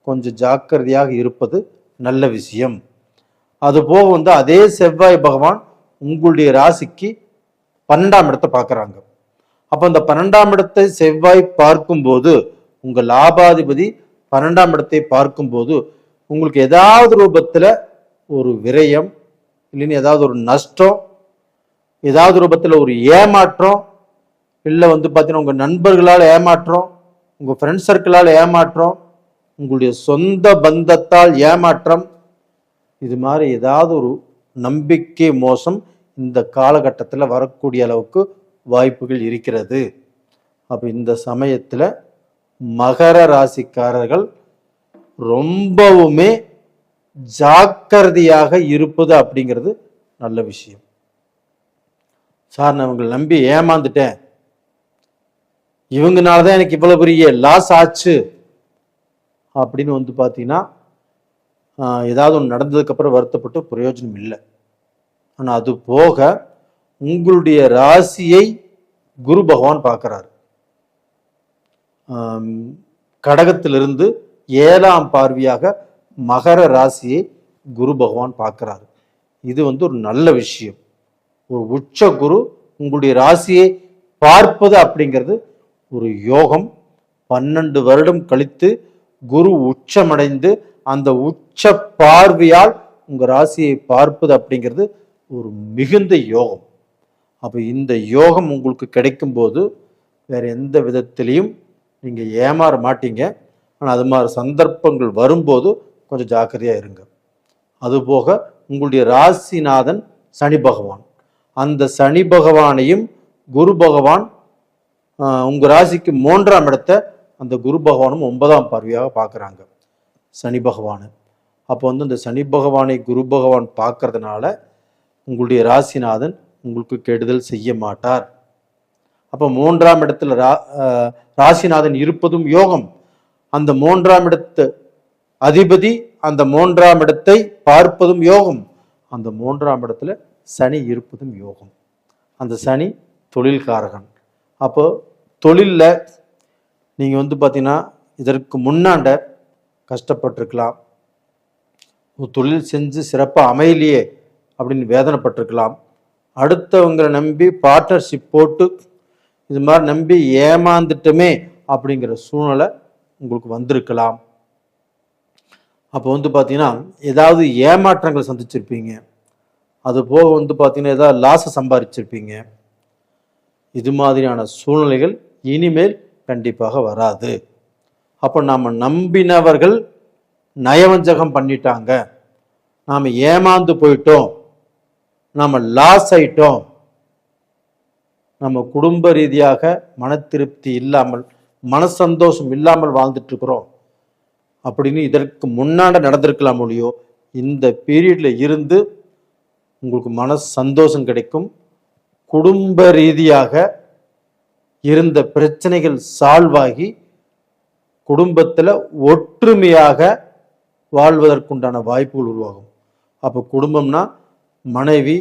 S1: கொஞ்சம் ஜாக்கிரதையாக இருப்பது நல்ல விஷயம். அதுபோக அதே செவ்வாய் பகவான் உங்களுடைய ராசிக்கு 12ஆம் இடத்தை பார்க்கறாங்க. அப்ப அந்த 12ஆம் இடத்தை செவ்வாய் பார்க்கும்போது உங்க லாபாதிபதி 12ஆம் இடத்தை பார்க்கும்போது உங்களுக்கு ஏதாவது ரூபத்துல ஒரு விரயம், இல்லைன்னு ஏதாவது ஒரு நஷ்டம், ஏதாவது ரூபத்துல ஒரு ஏமாற்றம், இல்லை பார்த்தீங்கன்னா உங்க நண்பர்களால் ஏமாற்றம், உங்க ஃப்ரெண்ட் சர்க்கிளால் ஏமாற்றம், உங்களுடைய சொந்த பந்தத்தால் ஏமாற்றம், இது மாதிரி ஏதாவது ஒரு நம்பிக்கை மோசம் இந்த காலகட்டத்தில் வரக்கூடிய அளவுக்கு வாய்ப்புகள் இருக்கிறது. அப்போ இந்த சமயத்தில் மகர ராசிக்காரர்கள் ரொம்பவுமே ஜாக்கிரதையாக இருப்பது அப்படிங்கிறது நல்ல விஷயம். சார், நான் இவங்களை நம்பி ஏமாந்துட்டேன், இவங்கனால தான் எனக்கு இவ்வளவு பெரிய லாஸ் ஆச்சு அப்படின்னு பார்த்தீங்கன்னா ஏதாவது ஒன்று நடந்ததுக்கு அப்புறம் வருத்தப்பட்டு பிரயோஜனம் இல்லை. ஆனால் அது போக உங்களுடைய ராசியை குரு பகவான் பார்க்கிறார். கடகத்திலிருந்து 7ஆம் பார்வையாக மகர ராசியை குரு பகவான் பார்க்கிறார். இது ஒரு நல்ல விஷயம். ஒரு உச்ச குரு உங்களுடைய ராசியை பார்ப்பது அப்படிங்கிறது ஒரு யோகம். 12 வருடம் கழித்து குரு உச்சமடைந்து அந்த உச்ச பார்வையால் உங்க ராசியை பார்ப்பது அப்படிங்கிறது ஒரு மிகுந்த யோகம். அப்ப இந்த யோகம் உங்களுக்கு கிடைக்கும் போது வேற எந்த விதத்திலையும் நீங்க ஏமாற மாட்டீங்க. ஆனால் அது மாதிரி சந்தர்ப்பங்கள் வரும்போது கொஞ்சம் ஜாக்கிரதையா இருங்க. அதுபோக உங்களுடைய ராசிநாதன் சனி பகவான், அந்த சனி பகவானையும் குரு பகவான் உங்க ராசிக்கு 3ஆம் இடத்தை அந்த குரு பகவானும் 9ஆம் பார்வையாக பார்க்குறாங்க சனி பகவானை. அப்போ இந்த சனி பகவானை குரு பகவான் பார்க்கறதுனால உங்களுடைய ராசிநாதன் உங்களுக்கு கெடுதல் செய்ய மாட்டார். அப்போ 3ஆம் இடத்துல ராசிநாதன் இருப்பதும் யோகம். அந்த 3ஆம் இடத்து அதிபதி அந்த 3ஆம் இடத்தை பார்ப்பதும் யோகம். அந்த 3ஆம் இடத்துல சனி இருப்பதும் யோகம். அந்த சனி தொழில்காரகன். அப்போ தொழில்ல நீங்க பார்த்தீங்கன்னா இதற்கு முன்னாண்ட கஷ்டப்பட்டிருக்கலாம், தொழில் செஞ்சு சிறப்பாக அமையலையே அப்படின்னு வேதனைப்பட்டிருக்கலாம், அடுத்தவங்களை நம்பி பார்ட்னர்ஷிப் போட்டு இது மாதிரி நம்பி ஏமாந்துட்டுமே அப்படிங்கிற சூழ்நிலை உங்களுக்கு வந்திருக்கலாம். அப்போ பார்த்தீங்கன்னா ஏதாவது ஏமாற்றங்கள் சந்திச்சிருப்பீங்க. அது போக பார்த்தீங்கன்னா ஏதாவது லாஸை சம்பாதிச்சிருப்பீங்க. இது மாதிரியான சூழ்நிலைகள் இனிமேல் கண்டிப்பாக வராது. அப்போ நாம் நம்பினவர்கள் நயவஞ்சகம் பண்ணிட்டாங்க, நாம் ஏமாந்து போயிட்டோம், நாம் லாஸ் ஆயிட்டோம், நம்ம குடும்ப ரீதியாக மன திருப்தி இல்லாமல் மனசந்தோஷம் இல்லாமல் வாழ்ந்துட்டு இருக்கிறோம் அப்படின்னு இதற்கு முன்னாடி நடந்திருக்கலாம் ஒழியோ இந்த பீரியட்ல இருந்து உங்களுக்கு மன சந்தோஷம் கிடைக்கும். குடும்ப ரீதியாக இருந்த பிரச்சனைகள் சால்வ் ஆகி குடும்பத்தில் ஒற்றுமையாக வாழ்வதற்குண்டான வாய்ப்புகள் உருவாகும். அப்போ குடும்பம்னா மனைவி,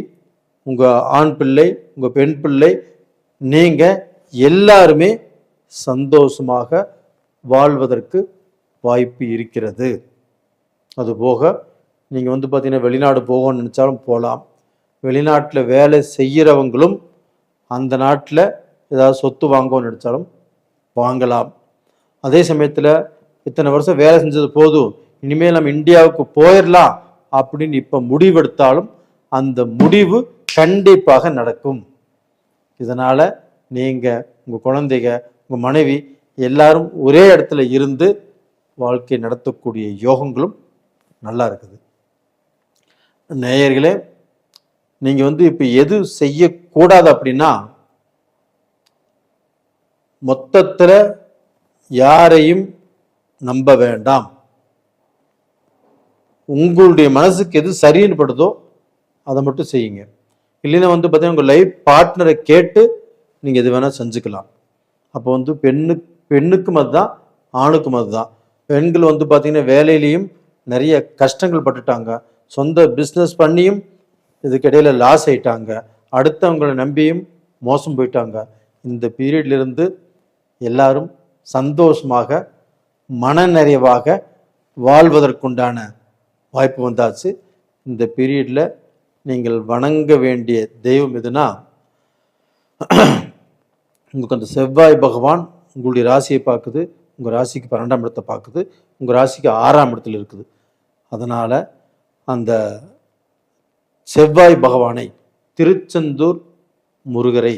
S1: உங்க ஆண் பிள்ளை, உங்க பெண் பிள்ளை, நீங்க எல்லாருமே சந்தோஷமாக வாழ்வதற்கு வாய்ப்பு இருக்கிறது. அதுபோக நீங்க பார்த்தீங்கன்னா வெளிநாடு போகணும்னு நினைச்சாலும் போகலாம். வெளிநாட்டில் வேலை செய்கிறவங்களும் அந்த நாட்டில் ஏதாவது சொத்து வாங்கணும்னு நினைச்சாலும் வாங்கலாம். அதே சமயத்தில் இத்தனை வருஷம் வேலை செஞ்சது போதும், இனிமேல் நம்ம இந்தியாவுக்கு போயிடலாம் அப்படின்னு இப்போ முடிவெடுத்தாலும் அந்த முடிவு கண்டிப்பாக நடக்கும். இதனால நீங்க, உங்க குழந்தைங்க, உங்க மனைவி எல்லாரும் ஒரே இடத்துல இருந்து வாழ்க்கை நடத்தக்கூடிய யோகங்களும் நல்லா இருக்குது. நேயர்களே, நீங்க இப்ப எது செய்யக்கூடாது அப்படின்னா, மொத்தத்துல யாரையும் நம்ப வேண்டாம். உங்களுடைய மனசுக்கு எது சரின்னு படுதோ அதை மட்டும் செய்யுங்க. இல்லைன்னா பார்த்தீங்கன்னா உங்க லைஃப் பார்ட்னரை கேட்டு நீங்க எது வேணா செஞ்சுக்கலாம். அப்போ வந்து பெண்ணுக்கும் அதுதான், ஆணுக்கும் அதுதான். பெண்கள் வந்து பார்த்திங்கன்னா வேலையிலையும் நிறைய கஷ்டங்கள் பட்டுட்டாங்க, சொந்த பிஸ்னஸ் பண்ணியும் இதுக்கிடையில் லாஸ் ஆயிட்டாங்க, அடுத்தவங்களை நம்பியும் மோசம் போயிட்டாங்க. இந்த பீரியட்லேருந்து எல்லாரும் சந்தோஷமாக மன நிறைவாக வாழ்வதற்குண்டான வாய்ப்பு வந்தாச்சு. இந்த பீரியடில் நீங்கள் வணங்க வேண்டிய தெய்வம் எதுனா, உங்களுக்கு அந்த செவ்வாய் பகவான் உங்களுடைய ராசியை பார்க்குது, உங்கள் ராசிக்கு 12ஆம் இடத்தை பார்க்குது, உங்கள் ராசிக்கு 6ஆம் இடத்துல இருக்குது. அதனால் அந்த செவ்வாய் பகவானை, திருச்செந்தூர் முருகரை,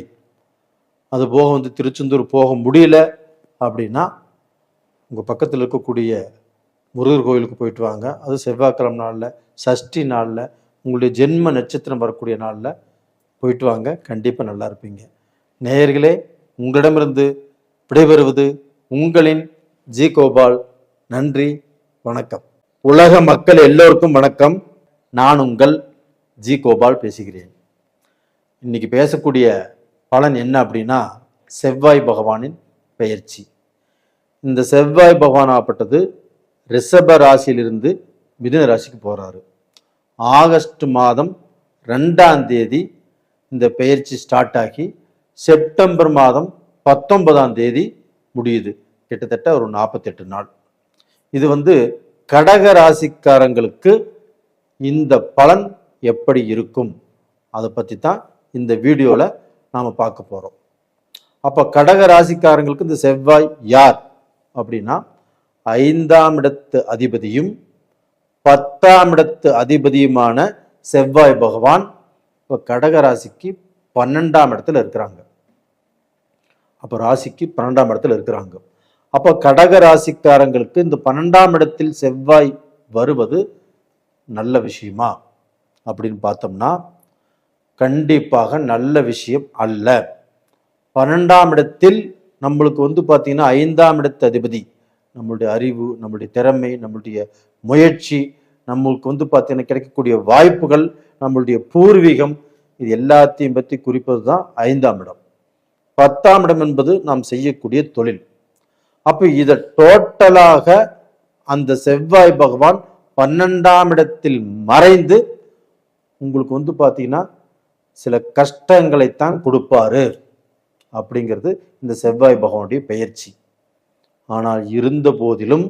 S1: அது போக வந்து திருச்செந்தூர் போக முடியல அப்படின்னா உங்கள் பக்கத்தில் இருக்கக்கூடிய முருகர் கோயிலுக்கு போயிட்டு வாங்க. அது செவ்வாய்க்கிழமை நாளில், சஷ்டி நாளில், உங்களுடைய ஜென்ம நட்சத்திரம் வரக்கூடிய நாளில் போயிட்டு வாங்க. கண்டிப்பாக நல்லா இருப்பீங்க. நேயர்களே, உங்களிடமிருந்து விடைபெறுவது உங்களின் ஜி கோபால். நன்றி, வணக்கம். உலக மக்கள் எல்லோருக்கும் வணக்கம். நான் உங்கள் ஜி கோபால் பேசுகிறேன். இன்னைக்கு பேசக்கூடிய பலன் என்ன அப்படின்னா, செவ்வாய் பகவானின் பெயர்ச்சி. இந்த செவ்வாய் பகவான் ஆப்பட்டது ரிஷப ராசியிலிருந்து மிதுன ராசிக்கு போகிறாரு. ஆகஸ்ட் மாதம் 2ஆம் தேதி இந்த பெயர்ச்சி ஸ்டார்ட் ஆகி செப்டம்பர் மாதம் 19ஆம் தேதி முடியுது. கிட்டத்தட்ட ஒரு 48 நாள். இது வந்து கடக ராசிக்காரங்களுக்கு இந்த பலன் எப்படி இருக்கும் அதை பற்றி தான் இந்த வீடியோவில் நாம் பார்க்க போகிறோம். அப்போ கடக ராசிக்காரங்களுக்கு இந்த செவ்வாய் யார் அப்படின்னா, 5ஆம் இடத்து அதிபதியும் 10ஆம் இடத்து அதிபதியுமான செவ்வாய் பகவான் இப்போ கடக ராசிக்கு 12ஆம் இடத்துல இருக்கிறாங்க. அப்போ ராசிக்கு 12ஆம் இடத்துல இருக்கிறாங்க. அப்போ கடக ராசிக்காரங்களுக்கு இந்த 12ஆம் இடத்தில் செவ்வாய் வருவது நல்ல விஷயமா அப்படின்னு பார்த்தோம்னா, கண்டிப்பாக நல்ல விஷயம் அல்ல. 12ஆம் இடத்தில் நம்மளுக்கு வந்து பார்த்தீங்கன்னா 5ஆம் இடத்து அதிபதி நம்மளுடைய அறிவு, நம்மளுடைய திறமை, நம்மளுடைய முயற்சி, நம்மளுக்கு வந்து பார்த்தீங்கன்னா கிடைக்கக்கூடிய வாய்ப்புகள், நம்மளுடைய பூர்வீகம், இது எல்லாத்தையும் பற்றி குறிப்பது தான் 5ஆம் இடம். 10ஆம் இடம் என்பது நாம் செய்யக்கூடிய தொழில். அப்போ இதை டோட்டலாக அந்த செவ்வாய் பகவான் 12ஆம் இடத்தில் மறைந்து உங்களுக்கு வந்து பார்த்தீங்கன்னா சில கஷ்டங்களைத்தான் கொடுப்பாரு அப்படிங்கிறது இந்த செவ்வாய் பகவானுடைய பெயர்ச்சி. ஆனால் இருந்த போதிலும்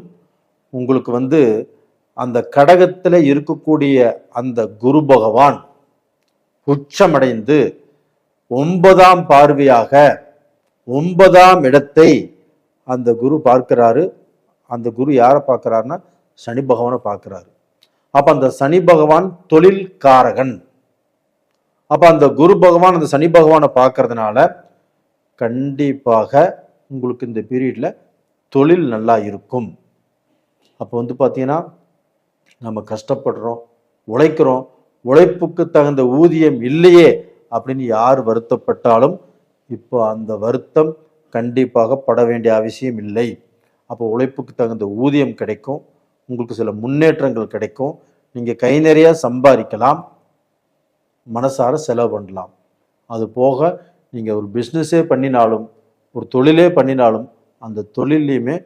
S1: உங்களுக்கு வந்து அந்த கடகத்தில் இருக்கக்கூடிய அந்த குரு பகவான் உச்சமடைந்து 9ஆம் பார்வையாக 9ஆம் இடத்தை அந்த குரு பார்க்கிறாரு. அந்த குரு யாரை பார்க்கிறாருன்னா சனி பகவானை பார்க்கிறாரு. அப்ப அந்த சனி பகவான் தொழில் காரகன். அப்ப அந்த குரு பகவான் அந்த சனி பகவானை பார்க்கறதுனால கண்டிப்பாக உங்களுக்கு இந்த பீரியட்ல தொழில் நல்லா இருக்கும். அப்போ வந்து பார்த்தீங்கன்னா நம்ம கஷ்டப்படுறோம், உழைக்கிறோம், உழைப்புக்கு தகுந்த ஊதியம் இல்லையே அப்படின்னு யார் வருத்தப்பட்டாலும் இப்போ அந்த வருத்தம் கண்டிப்பாக பட வேண்டிய அவசியம் இல்லை. அப்போ உழைப்புக்கு தகுந்த ஊதியம் கிடைக்கும், உங்களுக்கு சில முன்னேற்றங்கள் கிடைக்கும், நீங்கள் கை நிறைய சம்பாதிக்கலாம், மனசார செலவு பண்ணலாம். அது போக நீங்கள் ஒரு பிஸ்னஸே பண்ணினாலும் ஒரு தொழிலே பண்ணினாலும் அந்த தொழிலையுமே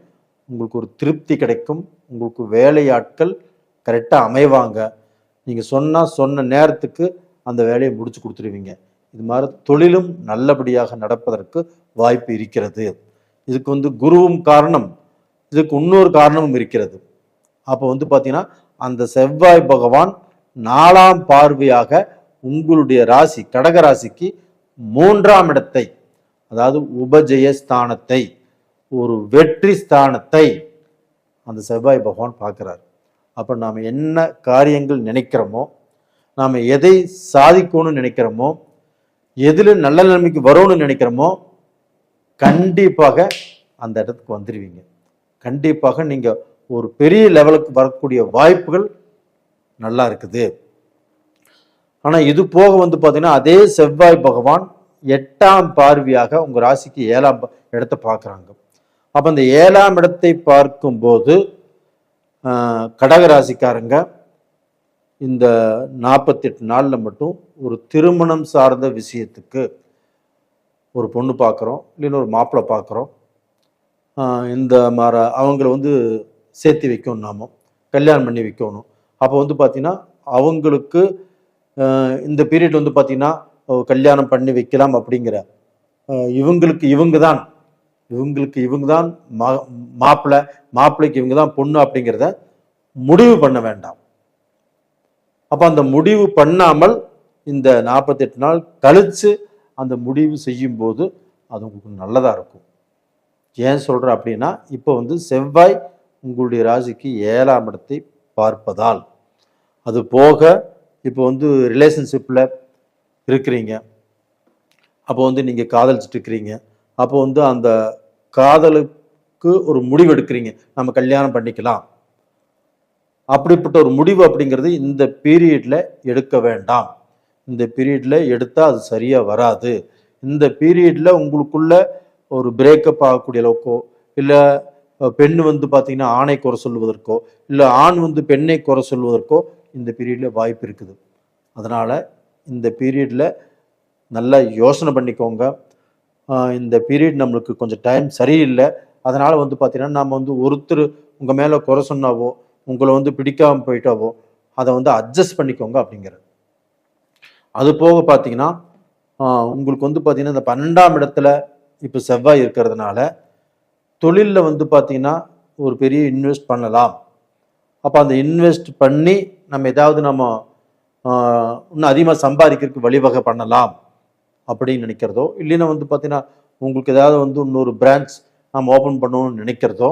S1: உங்களுக்கு ஒரு திருப்தி கிடைக்கும். உங்களுக்கு வேலையாட்கள் கரெக்டாக அமைவாங்க. நீங்கள் சொன்ன நேரத்துக்கு அந்த வேலையை முடிச்சு கொடுத்துருவீங்க. இது மாதிரி தொழிலும் நல்லபடியாக நடப்பதற்கு வாய்ப்பு இருக்கிறது. இதுக்கு வந்து குருவும் காரணம், இதுக்கு இன்னொரு காரணமும் இருக்கிறது. அப்போ வந்து பார்த்தீங்கன்னா அந்த செவ்வாய் பகவான் 4ஆம் பார்வையாக உங்களுடைய ராசி கடக ராசிக்கு 3ஆம் இடத்தை, அதாவது உபஜயஸ்தானத்தை, ஒரு வெற்றி ஸ்தானத்தை அந்த செவ்வாய் பகவான் பார்க்கிறார். அப்போ நாம் என்ன காரியங்கள் நினைக்கிறோமோ, நாம் எதை சாதிக்கணும்னு நினைக்கிறோமோ, எதில் நல்ல நிலைமைக்கு வரும்னு நினைக்கிறோமோ கண்டிப்பாக அந்த இடத்துக்கு வந்துடுவீங்க. கண்டிப்பாக நீங்கள் ஒரு பெரிய லெவலுக்கு வரக்கூடிய வாய்ப்புகள் நல்லா இருக்குது. ஆனால் இது போக வந்து பார்த்தீங்கன்னா அதே செவ்வாய் பகவான் 8ஆம் பார்வையாக உங்கள் ராசிக்கு 7ஆம் இடத்தை பார்க்குறாங்க. அப்போ அந்த 7ஆம் இடத்தை பார்க்கும்போது கடகராசிக்காரங்க இந்த 48 நாளில் மட்டும் ஒரு திருமணம் சார்ந்த விஷயத்துக்கு ஒரு பொண்ணு பார்க்குறோம், இல்லைன்னா ஒரு மாப்பிள்ளை பார்க்குறோம், இந்த மாதிரி அவங்கள வந்து சேர்த்து வைக்கணும், நாம கல்யாணம் பண்ணி வைக்கணும். அப்போ வந்து பார்த்தீங்கன்னா அவங்களுக்கு இந்த பீரியட் வந்து பார்த்தீங்கன்னா கல்யாணம் பண்ணி வைக்கலாம் அப்படிங்கிற இவங்களுக்கு இவங்க தான் மாப்பிள்ளைக்கு இவங்க தான் பொண்ணு அப்படிங்கிறத முடிவு பண்ண வேண்டாம். அப்போ அந்த முடிவு பண்ணாமல் இந்த 48 நாள் கழித்து அந்த முடிவு செய்யும் போது அது உங்களுக்கு நல்லதாக இருக்கும். ஏன் சொல்கிறேன் அப்படின்னா, இப்போ வந்து செவ்வாய் உங்களுடைய ராசிக்கு 7ஆம் இடத்தை பார்ப்பதால், அது போக இப்போ வந்து ரிலேஷன்ஷிப்பில் இருக்கிறீங்க, அப்போ வந்து நீங்கள் காதலிச்சுட்டு இருக்கிறீங்க, அப்போ வந்து அந்த காதலுக்கு ஒரு முடிவு எடுக்கிறீங்க, நம்ம கல்யாணம் பண்ணிக்கலாம். அப்படிப்பட்ட ஒரு முடிவு அப்படிங்கிறது இந்த பீரியட்ல எடுக்க வேண்டாம். இந்த பீரியட்ல எடுத்தால் அது சரியாக வராது. இந்த பீரியட்ல உங்களுக்குள்ள ஒரு பிரேக்கப் ஆகக்கூடிய அளவுக்கோ, இல்லை பெண் வந்து பார்த்தீங்கன்னா ஆணை குறை சொல்வதற்கோ, இல்லை ஆண் வந்து பெண்ணை குறை சொல்வதற்கோ இந்த பீரியட்ல வாய்ப்பு இருக்குது. அதனால் இந்த பீரியட்ல நல்லா யோசனை பண்ணிக்கோங்க. இந்த பீரியட் நம்மளுக்கு கொஞ்சம் டைம் சரியில்லை, அதனால் வந்து பார்த்தீங்கன்னா நம்ம வந்து ஒருத்தர் உங்கள் மேலே குறை சொன்னாவோ, உங்களை வந்து பிடிக்காமல் போயிட்டாவோ அதை வந்து அட்ஜஸ்ட் பண்ணிக்கோங்க அப்படிங்கிறது. அது போக பார்த்தீங்கன்னா உங்களுக்கு வந்து பார்த்தீங்கன்னா இந்த 12ஆம் இடத்துல இப்போ செவ்வாய் இருக்கிறதுனால தொழிலில் வந்து பார்த்தீங்கன்னா ஒரு பெரிய இன்வெஸ்ட் பண்ணலாம். அப்போ அந்த இன்வெஸ்ட் பண்ணி நம்ம ஏதாவது நம்ம இன்னும் அதிகமாக சம்பாதிக்கிறதுக்கு வழிவகை பண்ணலாம் அப்படின்னு நினைக்கிறதோ, இல்லைன்னா வந்து பார்த்தீங்கன்னா உங்களுக்கு ஏதாவது வந்து இன்னொரு பிரான்ச் நம்ம ஓப்பன் பண்ணணும்னு நினைக்கிறதோ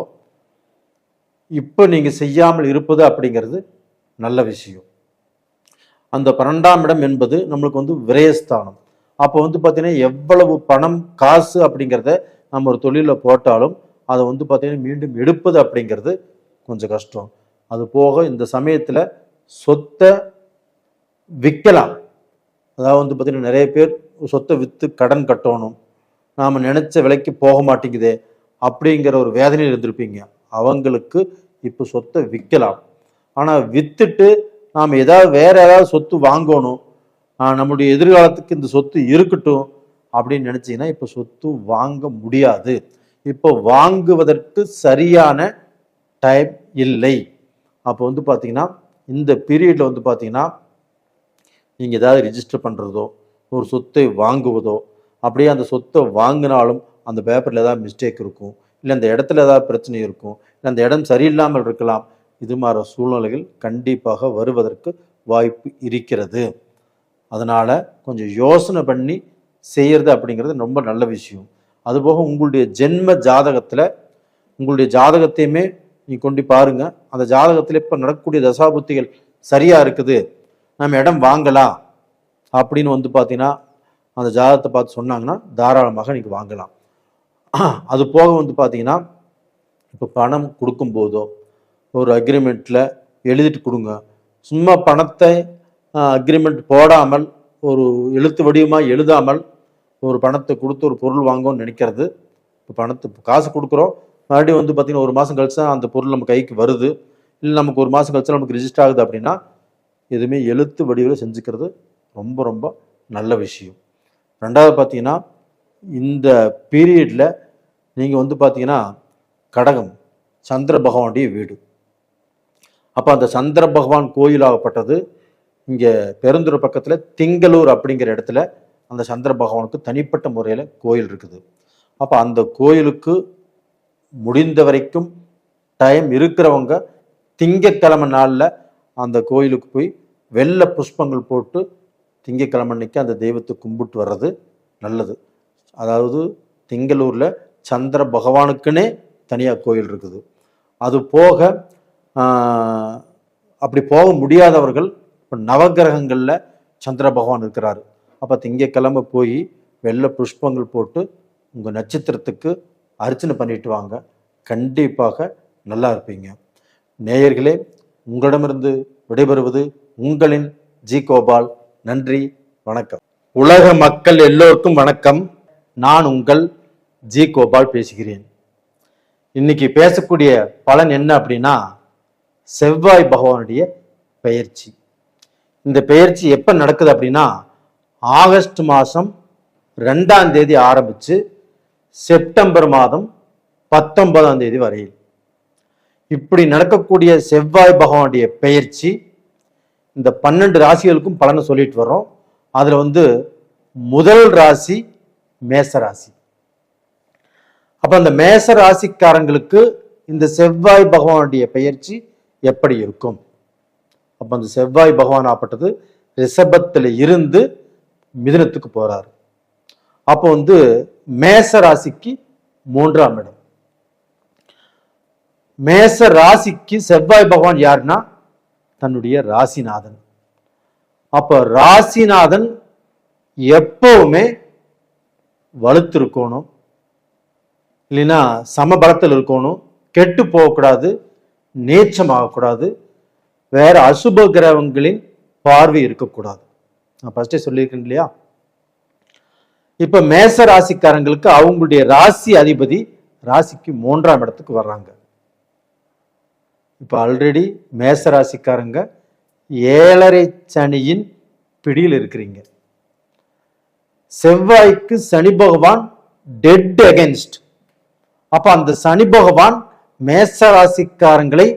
S1: இப்போ நீங்கள் செய்யாமல் இருப்பது அப்படிங்கிறது நல்ல விஷயம். அந்த 12ஆம் இடம் என்பது நம்மளுக்கு வந்து விரயஸ்தானம். அப்போ வந்து பார்த்தீங்கன்னா எவ்வளவு பணம் காசு அப்படிங்கிறத நம்ம ஒரு தொழிலில் போட்டாலும் அதை வந்து பார்த்தீங்கன்னா மீண்டும் எடுப்பது அப்படிங்கிறது கொஞ்சம் கஷ்டம். அது போக இந்த சமயத்தில் சொத்தை விற்கலாம். அதாவது வந்து பார்த்தீங்கன்னா நிறைய பேர் சொத்தை விற்று கடன் கட்டணும், நாம் நினைச்ச விலைக்கு போக மாட்டேங்குதே அப்படிங்கிற ஒரு வேதனையில் இருந்திருப்பீங்க. அவங்களுக்கு இப்போ சொத்தை விற்கலாம். ஆனால் விற்றுட்டு நாம் வேற ஏதாவது சொத்து வாங்கணும், நம்முடைய எதிர்காலத்துக்கு இந்த சொத்து இருக்கட்டும் அப்படின்னு நினைச்சீங்கன்னா இப்போ சொத்து வாங்க முடியாது. இப்போ வாங்குவதற்கு சரியான டைம் இல்லை. அப்போ வந்து பார்த்தீங்கன்னா இந்த பீரியட்ல வந்து பார்த்தீங்கன்னா நீங்கள் ஏதாவது ரிஜிஸ்டர் பண்ணுறதோ, ஒரு சொத்தை வாங்குவதோ, அப்படியே அந்த சொத்தை வாங்கினாலும் அந்த பேப்பரில் ஏதாவது மிஸ்டேக் இருக்கும், இல்லை அந்த இடத்துல ஏதாவது பிரச்சனை இருக்கும், இல்லை அந்த இடம் சரியில்லாமல் இருக்கலாம். இது மாதிரி சூழ்நிலைகள் கண்டிப்பாக வருவதற்கு வாய்ப்பு இருக்கிறது. அதனால் கொஞ்சம் யோசனை பண்ணி செய்கிறது அப்படிங்கிறது ரொம்ப நல்ல விஷயம். அதுபோக உங்களுடைய ஜென்ம ஜாதகத்தில் உங்களுடைய ஜாதகத்தையுமே நீங்கள் கொண்டு பாருங்கள். அந்த ஜாதகத்தில் இப்போ நடக்கக்கூடிய தசாபுத்திகள் சரியாக இருக்குது, நம்ம இடம் வாங்கலாம் அப்படின்னு வந்து பார்த்தீங்கன்னா அந்த ஜாதகத்தை பார்த்து சொன்னாங்கன்னா தாராளமாக நீங்கள் வாங்கலாம். அது போக வந்து பார்த்தீங்கன்னா இப்போ பணம் கொடுக்கும்போதோ ஒரு அக்ரிமெண்ட்டில் எழுதிட்டு கொடுங்க. சும்மா பணத்தை அக்ரிமெண்ட் போடாமல் ஒரு எழுத்து வடிவமாக எழுதாமல் ஒரு பணத்தை கொடுத்து ஒரு பொருள் வாங்கணும்னு நினைக்கிறது. இப்போ காசு கொடுக்குறோம், மறுபடியும் வந்து பார்த்திங்கன்னா ஒரு மாதம் கழிச்சு தான் அந்த பொருள் நம்ம கைக்கு வருது, இல்லை நமக்கு ஒரு மாதம் கழிச்சு நமக்கு ரிஜிஸ்டர் ஆகுது அப்படின்னா எதுவுமே எழுத்து வடிவில் செஞ்சுக்கிறது ரொம்ப ரொம்ப நல்ல விஷயம். ரெண்டாவது பார்த்தீங்கன்னா இந்த பீரியடில் நீங்கள் வந்து பார்த்தீங்கன்னா கடகம் சந்திர பகவானுடைய வீடு. அப்போ அந்த சந்திர பகவான் கோயிலாகப்பட்டது இங்கே பெருந்துறை பக்கத்தில் திங்களூர் அப்படிங்கிற இடத்துல அந்த சந்திர பகவானுக்கு தனிப்பட்ட முறையில் கோயில் இருக்குது. அப்போ அந்த கோயிலுக்கு முடிந்த வரைக்கும் டைம் இருக்கிறவங்க திங்கக்கிழமை நாளில் அந்த கோயிலுக்கு போய் வெள்ளை புஷ்பங்கள் போட்டு திங்கக்கிழமை அன்னைக்கு அந்த தெய்வத்தை கும்பிட்டு வர்றது நல்லது. அதாவது திங்களூரில் சந்திர பகவானுக்குன்னே தனியாக கோயில் இருக்குது. அது போக அப்படி போக முடியாதவர்கள் இப்போ நவகிரகங்களில் சந்திர பகவான் இருக்கிறாரு. அப்போ திங்கக்கிழமை போய் வெள்ளை புஷ்பங்கள் போட்டு உங்கள் நட்சத்திரத்துக்கு அர்ச்சனை பண்ணிட்டு வாங்க, கண்டிப்பாக நல்லா இருப்பீங்க. நேயர்களே, உங்களிடமிருந்து விடைபெறுவது உங்களின் ஜி கோபால். நன்றி, வணக்கம். உலக மக்கள் எல்லோருக்கும் வணக்கம். நான் உங்கள் ஜி கோபால் பேசுகிறேன். இன்னைக்கு பேசக்கூடிய பலன் என்ன அப்படின்னா, செவ்வாய் பகவானுடைய பெயர்ச்சி. இந்த பெயர்ச்சி எப்போ நடக்குது அப்படின்னா ஆகஸ்ட் மாதம் 2ஆம் தேதி ஆரம்பிச்சு செப்டம்பர் மாதம் 19ஆம் தேதி வரையில் இப்படி நடக்கக்கூடிய செவ்வாய் பகவானுடைய பெயர்ச்சி இந்த 12 ராசிகளுக்கும் பலனை சொல்லிட்டு வர்றோம். அதுல முதல் ராசி மேச ராசி. அப்ப அந்த மேச ராசிக்காரங்களுக்கு இந்த செவ்வாய் பகவானுடைய பெயர்ச்சி எப்படி இருக்கும்? அப்ப அந்த செவ்வாய் பகவான் ஆப்பட்டது ரிஷபத்துல இருந்து மிதுனத்துக்கு போறாரு. அப்போ மேச ராசிக்கு 3ஆம் இடம். மேச ராசிக்கு செவ்வாய் பகவான் யாருன்னா தன்னுடைய ராசிநாதன். அப்ப ராசிநாதன் எப்பவுமே வலுத்து இருக்கணும், இல்லைன்னா சமபலத்தில் இருக்கணும், கெட்டு போகக்கூடாது, நீச்சமாகக்கூடாது, வேற அசுப கிரகங்களின் பார்வை இருக்கக்கூடாது. நான் ஃபர்ஸ்டே சொல்லியிருக்கேன் இல்லையா? இப்ப மேச ராசிக்காரங்களுக்கு அவங்களுடைய ராசி அதிபதி ராசிக்கு 3ஆம் இடத்துக்கு வர்றாங்க. இப்ப ஆல்ரெடி மேச ராசிக்காரங்க 7.5 சனியின் பிடியில் இருக்கிறீங்க. செவ்வாய்க்கு சனி பகவான் டெட் அகென்ஸ்ட். அப்ப அந்த சனி பகவான் மேச ராசிக்காரங்களை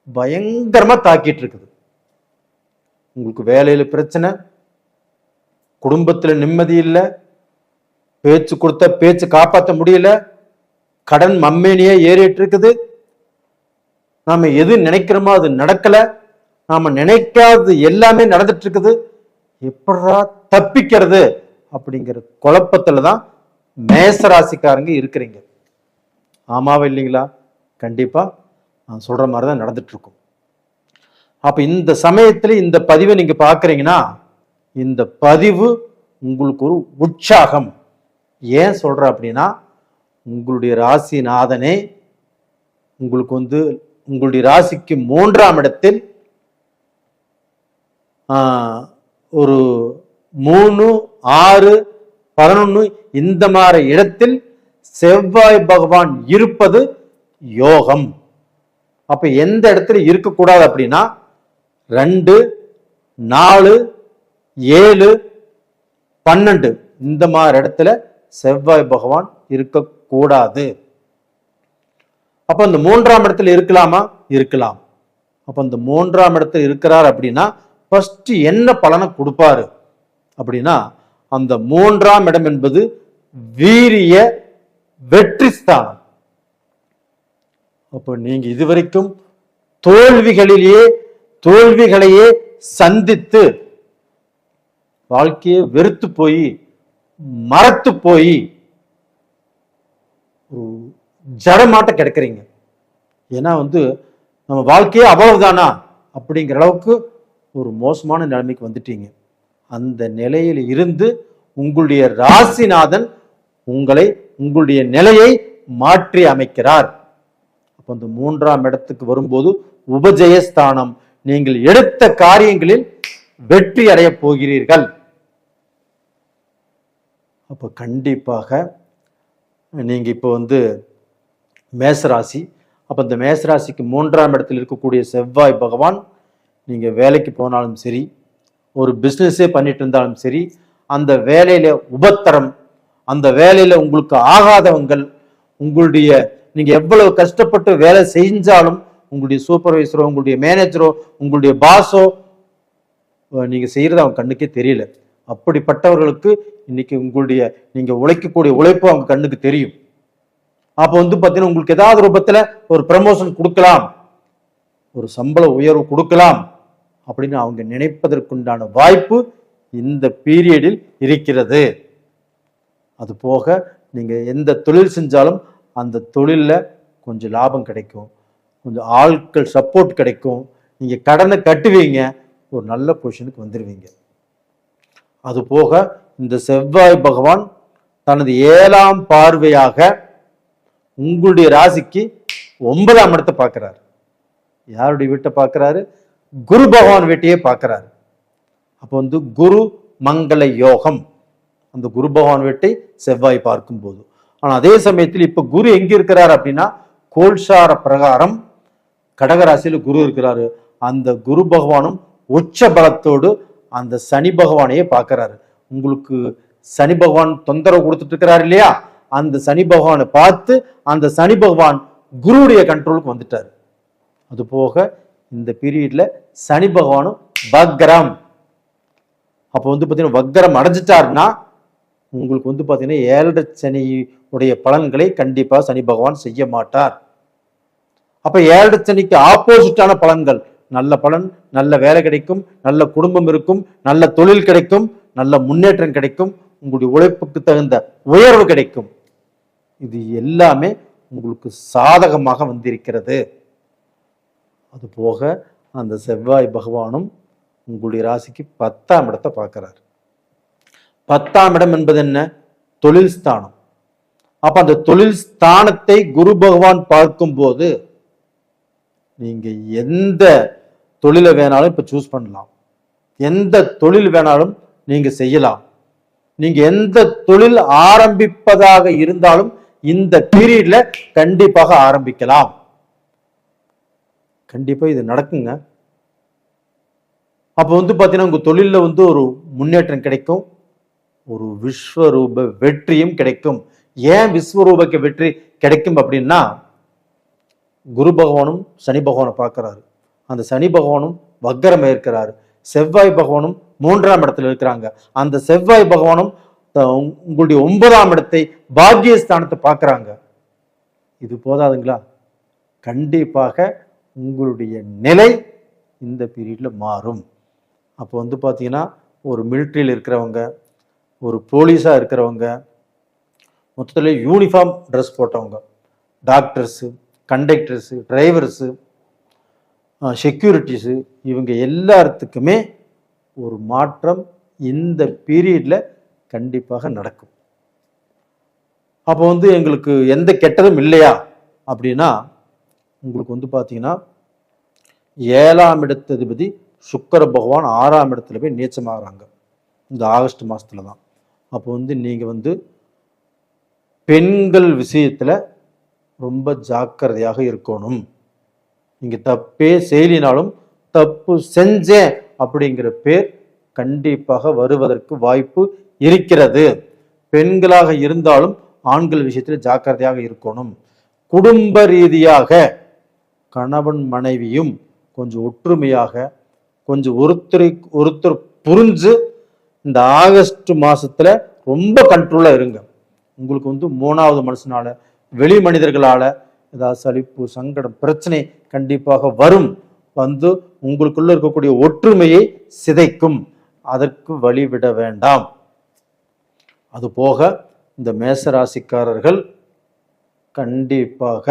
S1: பயங்கரமா தாக்கிட்டு இருக்குது. உங்களுக்கு வேலையில பிரச்சனை, குடும்பத்துல நிம்மதி இல்லை, பேச்சு கொடுத்த பேச்சு காப்பாற்ற முடியல, கடன் மம்மேனியே ஏறிட்டு இருக்குது, நாம எது நினைக்கிறோமோ அது நடக்கல, நாம நினைக்காதது எல்லாமே நடந்துட்டு இருக்குது, எப்படா தப்பிக்கிறது அப்படிங்கிற குழப்பத்துலதான் மேசராசிக்காரங்க இருக்கிறீங்க. ஆமாவா இல்லைங்களா? கண்டிப்பா நான் சொல்ற மாதிரிதான் நடந்துட்டு இருக்கும். அப்ப இந்த சமயத்துல இந்த பதிவை நீங்க பாக்குறீங்கன்னா இந்த பதிவு உங்களுக்கு ஒரு உற்சாகம். ஏன் சொல்ற அப்படின்னா உங்களுடைய ராசிநாதனே உங்களுக்கு உங்களுடைய ராசிக்கு 3ஆம் இடத்தில் ஒரு 3, 6, 11 இந்த மாதிரி இடத்தில் செவ்வாய் பகவான் இருப்பது யோகம். அப்ப எந்த இடத்துல இருக்கக்கூடாது அப்படின்னா 2, 4, 7, 12 இந்த மாதிரி இடத்துல செவ்வாய் பகவான் இருக்கக்கூடாது. அப்ப இந்த 3ஆம் இடத்துல இருக்கலாமா? இருக்கலாம். அப்ப இந்த 3ஆம் இடத்துல இருக்கிறார் அப்படின்னா ஃபர்ஸ்ட் என்ன பலனை கொடுப்பாரு அப்படின்னா அந்த 3ஆம் இடம் என்பது வீரிய வெற்றி ஸ்தானம். அப்ப நீங்க இதுவரைக்கும் தோல்விகளையே சந்தித்து வாழ்க்கையை வெறுத்து போய் மறத்து போய் ஜடமாட்ட கிடைக்கிறீங்க. ஏன்னா நம்ம வாழ்க்கையே அவ்வளவுதானா அப்படிங்கிற அளவுக்கு ஒரு மோசமான நிலைமைக்கு வந்துட்டீங்க. அந்த நிலையில் இருந்து உங்களுடைய ராசிநாதன் உங்களுடைய நிலையை மாற்றி அமைக்கிறார். அப்ப அந்த 3ஆம் இடத்துக்கு வரும்போது உபஜயஸ்தானம். நீங்கள் எடுத்த காரியங்களில் வெற்றி அடைய போகிறீர்கள். அப்ப கண்டிப்பாக நீங்க இப்போ மேசராசி. அப்ப இந்த மேசராசிக்கு 3ஆம் இடத்தில் இருக்கக்கூடிய செவ்வாய் பகவான் நீங்க வேலைக்கு போனாலும் சரி, ஒரு பிசினஸே பண்ணிட்டு இருந்தாலும் சரி, அந்த வேலையில உபத்திரம், அந்த வேலையில உங்களுக்கு ஆகாதவங்கள், நீங்க எவ்வளவு கஷ்டப்பட்டு வேலை செஞ்சாலும் உங்களுடைய சூப்பர்வைசரோ, உங்களுடைய மேனேஜரோ, உங்களுடைய பாஸோ நீங்க செய்யறது அவங்க கண்ணுக்கே தெரியல. அப்படிப்பட்டவர்களுக்கு இன்னைக்கு நீங்க உழைக்கக்கூடிய உழைப்பு அவங்க கண்ணுக்கு தெரியும். அப்ப பாத்தீங்கன்னா உங்களுக்கு ஏதாவது ரூபத்துல ஒரு ப்ரமோஷன் கொடுக்கலாம், ஒரு சம்பள உயர்வு கொடுக்கலாம் அப்படின்னு அவங்க நினைப்பதற்குண்டான வாய்ப்பு இந்த பீரியடில் இருக்கிறது. அது போக நீங்க எந்த தொழில் செஞ்சாலும் அந்த தொழில்ல கொஞ்சம் லாபம் கிடைக்கும், கொஞ்சம் ஆட்கள் சப்போர்ட் கிடைக்கும், நீங்க கடனை கட்டுவீங்க, ஒரு நல்ல பொசிஷனுக்கு வந்துடுவீங்க. அது போக இந்த செவ்வாய் பகவான் தனது 7ஆம் பார்வையாக உங்களுடைய ராசிக்கு 9ஆம் இடத்தை பார்க்கிறார். யாருடைய வீட்டை பார்க்கிறாரு? குரு பகவான் வீட்டையே பார்க்கிறாரு. அப்போ குரு மங்கள யோகம். அந்த குரு பகவான் வீட்டை செவ்வாய் பார்க்கும் போது. ஆனா அதே சமயத்தில் இப்ப குரு எங்க இருக்கிறார் அப்படின்னா கோல்சார பிரகாரம் கடகராசியில குரு இருக்கிறாரு. அந்த குரு பகவானும் உச்ச பலத்தோடு அந்த சனி பகவானையே பார்க்கிறாரு. உங்களுக்கு சனி பகவான் தொந்தரவு கொடுத்துட்டு இருக்கிறார் இல்லையா, அந்த சனி பகவானை பார்த்து அந்த சனி பகவான் குருவுடைய கண்ட்ரோலுக்கு வந்துட்டார். அது போக இந்த பீரியட்ல சனி பகவானும் வக்ரம். அப்போ பார்த்தீங்கன்னா வக்ரம் அடைஞ்சிட்டாருன்னா உங்களுக்கு பார்த்தீங்கன்னா 7 சனி உடைய பலன்களை கண்டிப்பா சனி பகவான் செய்ய மாட்டார். அப்ப 7 சனிக்கு ஆப்போசிட்டான பலன்கள், நல்ல பலன், நல்ல வேலை கிடைக்கும், நல்ல குடும்பம் இருக்கும், நல்ல தொழில் கிடைக்கும், நல்ல முன்னேற்றம் கிடைக்கும், உங்களுடைய உழைப்புக்கு தகுந்த உயர்வு கிடைக்கும். இது எல்லாமே உங்களுக்கு சாதகமாக வந்திருக்கிறது. அது போக அந்த செவ்வாய் பகவானும் உங்களுடைய ராசிக்கு 10ஆம் இடத்தை பார்க்கிறார். 10ஆம் இடம் என்பது என்ன? தொழில் ஸ்தானம். அப்ப அந்த தொழில் ஸ்தானத்தை குரு பகவான் பார்க்கும் போது நீங்க எந்த தொழிலை வேணாலும் இப்ப சூஸ் பண்ணலாம், எந்த தொழில் வேணாலும் நீங்க செய்யலாம். நீங்க எந்த தொழில் ஆரம்பிப்பதாக இருந்தாலும் இந்த பீரியட்ல கண்டிப்பாக ஆரம்பிக்கலாம். கண்டிப்பா இது நடக்குங்க. அப்ப பாத்தீங்கன்னா உங்க தொழில ஒரு முன்னேற்றம் கிடைக்கும், ஒரு விஸ்வரூப வெற்றியும் கிடைக்கும். ஏன் விஸ்வரூபக்கு வெற்றி கிடைக்கும் அப்படின்னா, குரு பகவானும் சனி பகவானை பார்க்கிறாரு, அந்த சனி பகவானும் வக்கரம் இருக்கிறாரு, செவ்வாய் பகவானும் 3ஆம் இடத்துல இருக்கிறாங்க, அந்த செவ்வாய் பகவானும் உங்களுடைய 9ஆம் இடத்தை பாக்கியஸ்தானத்தை பார்க்கிறாங்க. இது போதாதுங்களா? கண்டிப்பாக உங்களுடைய நிலை இந்த பீரியட்ல மாறும். அப்போ பார்த்தீங்கன்னா ஒரு மிலிட்ரியில் இருக்கிறவங்க, ஒரு போலீஸா இருக்கிறவங்க, மொத்தத்தில் யூனிஃபார்ம் ட்ரெஸ் போட்டவங்க, டாக்டர்ஸு, கண்டக்டர்ஸு, டிரைவர்ஸு, செக்யூரிட்டிஸு, இவங்க எல்லாத்துக்குமே ஒரு மாற்றம் இந்த பீரியட்ல கண்டிப்பாக நடக்கும். அப்போ எங்களுக்கு எந்த கெட்டதும் இல்லையா அப்படின்னா, உங்களுக்கு பார்த்தீங்கன்னா 7ஆம் இடத்ததிபதி சுக்கிர பகவான் 6ஆம் இடத்துல போய் நீச்சமாகறாங்க இந்த ஆகஸ்ட் மாசத்துல தான். அப்போ நீங்க பெண்கள் விஷயத்துல ரொம்ப ஜாக்கிரதையாக இருக்கணும். நீங்க தப்பே செய்யலினாலும் தப்பு செஞ்சேன் அப்படிங்கிற பேர் கண்டிப்பாக வருவதற்கு வாய்ப்பு இருக்கிறது. பெண்களாக இருந்தாலும் ஆண்கள் விஷயத்துல ஜாக்கிரதையாக இருக்கணும். குடும்ப ரீதியாக கணவன் மனைவியும் கொஞ்சம் ஒற்றுமையாக, கொஞ்சம் ஒருத்தர் புரிஞ்சு இந்த ஆகஸ்ட் மாசத்துல ரொம்ப கண்ட்ரோலா இருங்க. உங்களுக்கு 3வது மனுஷனால, வெளி மனிதர்களால ஏதாவது சலிப்பு, சங்கடம், பிரச்சனை கண்டிப்பாக வரும். உங்களுக்குள்ள இருக்கக்கூடிய ஒற்றுமையை சிதைக்கும். அதற்கு வழிவிட வேண்டாம். அது போக இந்த மேசராசிக்காரர்கள் கண்டிப்பாக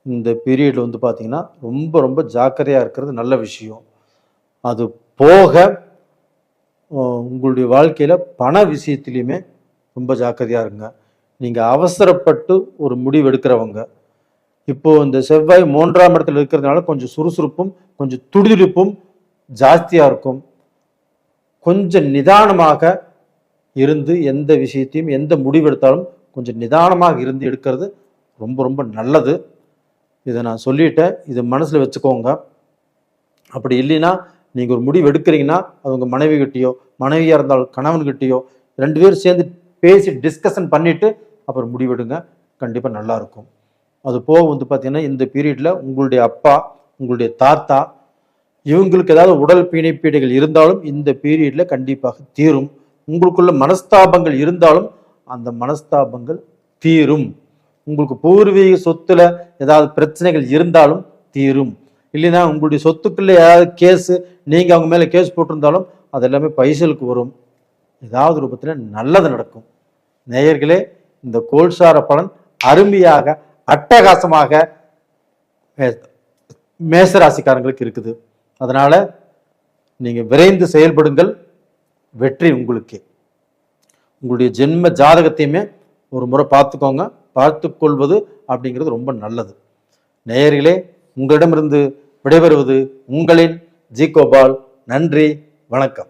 S1: இந்த பீரியட்ல பார்த்தீங்கன்னா ரொம்ப ரொம்ப ஜாக்கிரதையா இருக்கிறது நல்ல விஷயம். அது போக உங்களுடைய வாழ்க்கையில பண விஷயத்திலையுமே ரொம்ப ஜாக்கிரதையா இருங்க. நீங்க அவசரப்பட்டு ஒரு முடிவு எடுக்கிறவங்க, இப்போ இந்த செவ்வாய் 3ஆம் இடத்துல இருக்கிறதுனால கொஞ்சம் சுறுசுறுப்பும் கொஞ்சம் துடிதுடிப்பும் ஜாஸ்தியா இருக்கும். கொஞ்சம் நிதானமாக இருந்து எந்த விஷயத்தையும், எந்த முடிவு எடுத்தாலும் கொஞ்சம் நிதானமாக இருந்து எடுக்கிறது ரொம்ப ரொம்ப நல்லது. இதை நான் சொல்லிட்டேன், இதை மனசுல வச்சுக்கோங்க. அப்படி இல்லைன்னா நீங்க ஒரு முடிவு எடுக்கிறீங்கன்னா அது உங்க மனைவி கிட்டயோ, மனைவியா இருந்தாலும் கணவன்கிட்டயோ 2 பேரும் சேர்ந்து பேசி டிஸ்கஷன் பண்ணிட்டு அப்புறம் முடிவெடுங்க. கண்டிப்பா நல்லா இருக்கும். அது போக பார்த்தீங்கன்னா இந்த பீரியட்ல உங்களுடைய அப்பா, உங்களுடைய தாத்தா, இவங்களுக்கு ஏதாவது உடல் பிணைப்பீடுகள் இருந்தாலும் இந்த பீரியட்ல கண்டிப்பாக தீரும். உங்களுக்குள்ள மனஸ்தாபங்கள் இருந்தாலும் அந்த மனஸ்தாபங்கள் தீரும். உங்களுக்கு பூர்வீக சொத்துல ஏதாவது பிரச்சனைகள் இருந்தாலும் தீரும். இல்லைன்னா உங்களுடைய சொத்துக்குள்ள ஏதாவது கேஸ், நீங்க அவங்க மேல கேஸ் போட்டிருந்தாலும் அது எல்லாமே பைசலுக்கு வரும். ஏதாவது ரூபத்துல நல்லது நடக்கும். நேயர்களே, இந்த கோல்சார பலன் அருமையாக அட்டகாசமாக மேசராசிக்காரங்களுக்கு இருக்குது. அதனால நீங்க விரைந்து செயல்படுங்கள், வெற்றி உங்களுக்கே. உங்களுடைய ஜென்ம ஜாதகத்தையுமே ஒரு முறை பார்த்துக்கோங்க. பார்த்துக்கொள்வது அப்படிங்கிறது ரொம்ப நல்லது. நேயர்களே, உங்களிடமிருந்து விடைபெறுவது உங்களின் ஜி கோபால். நன்றி, வணக்கம்.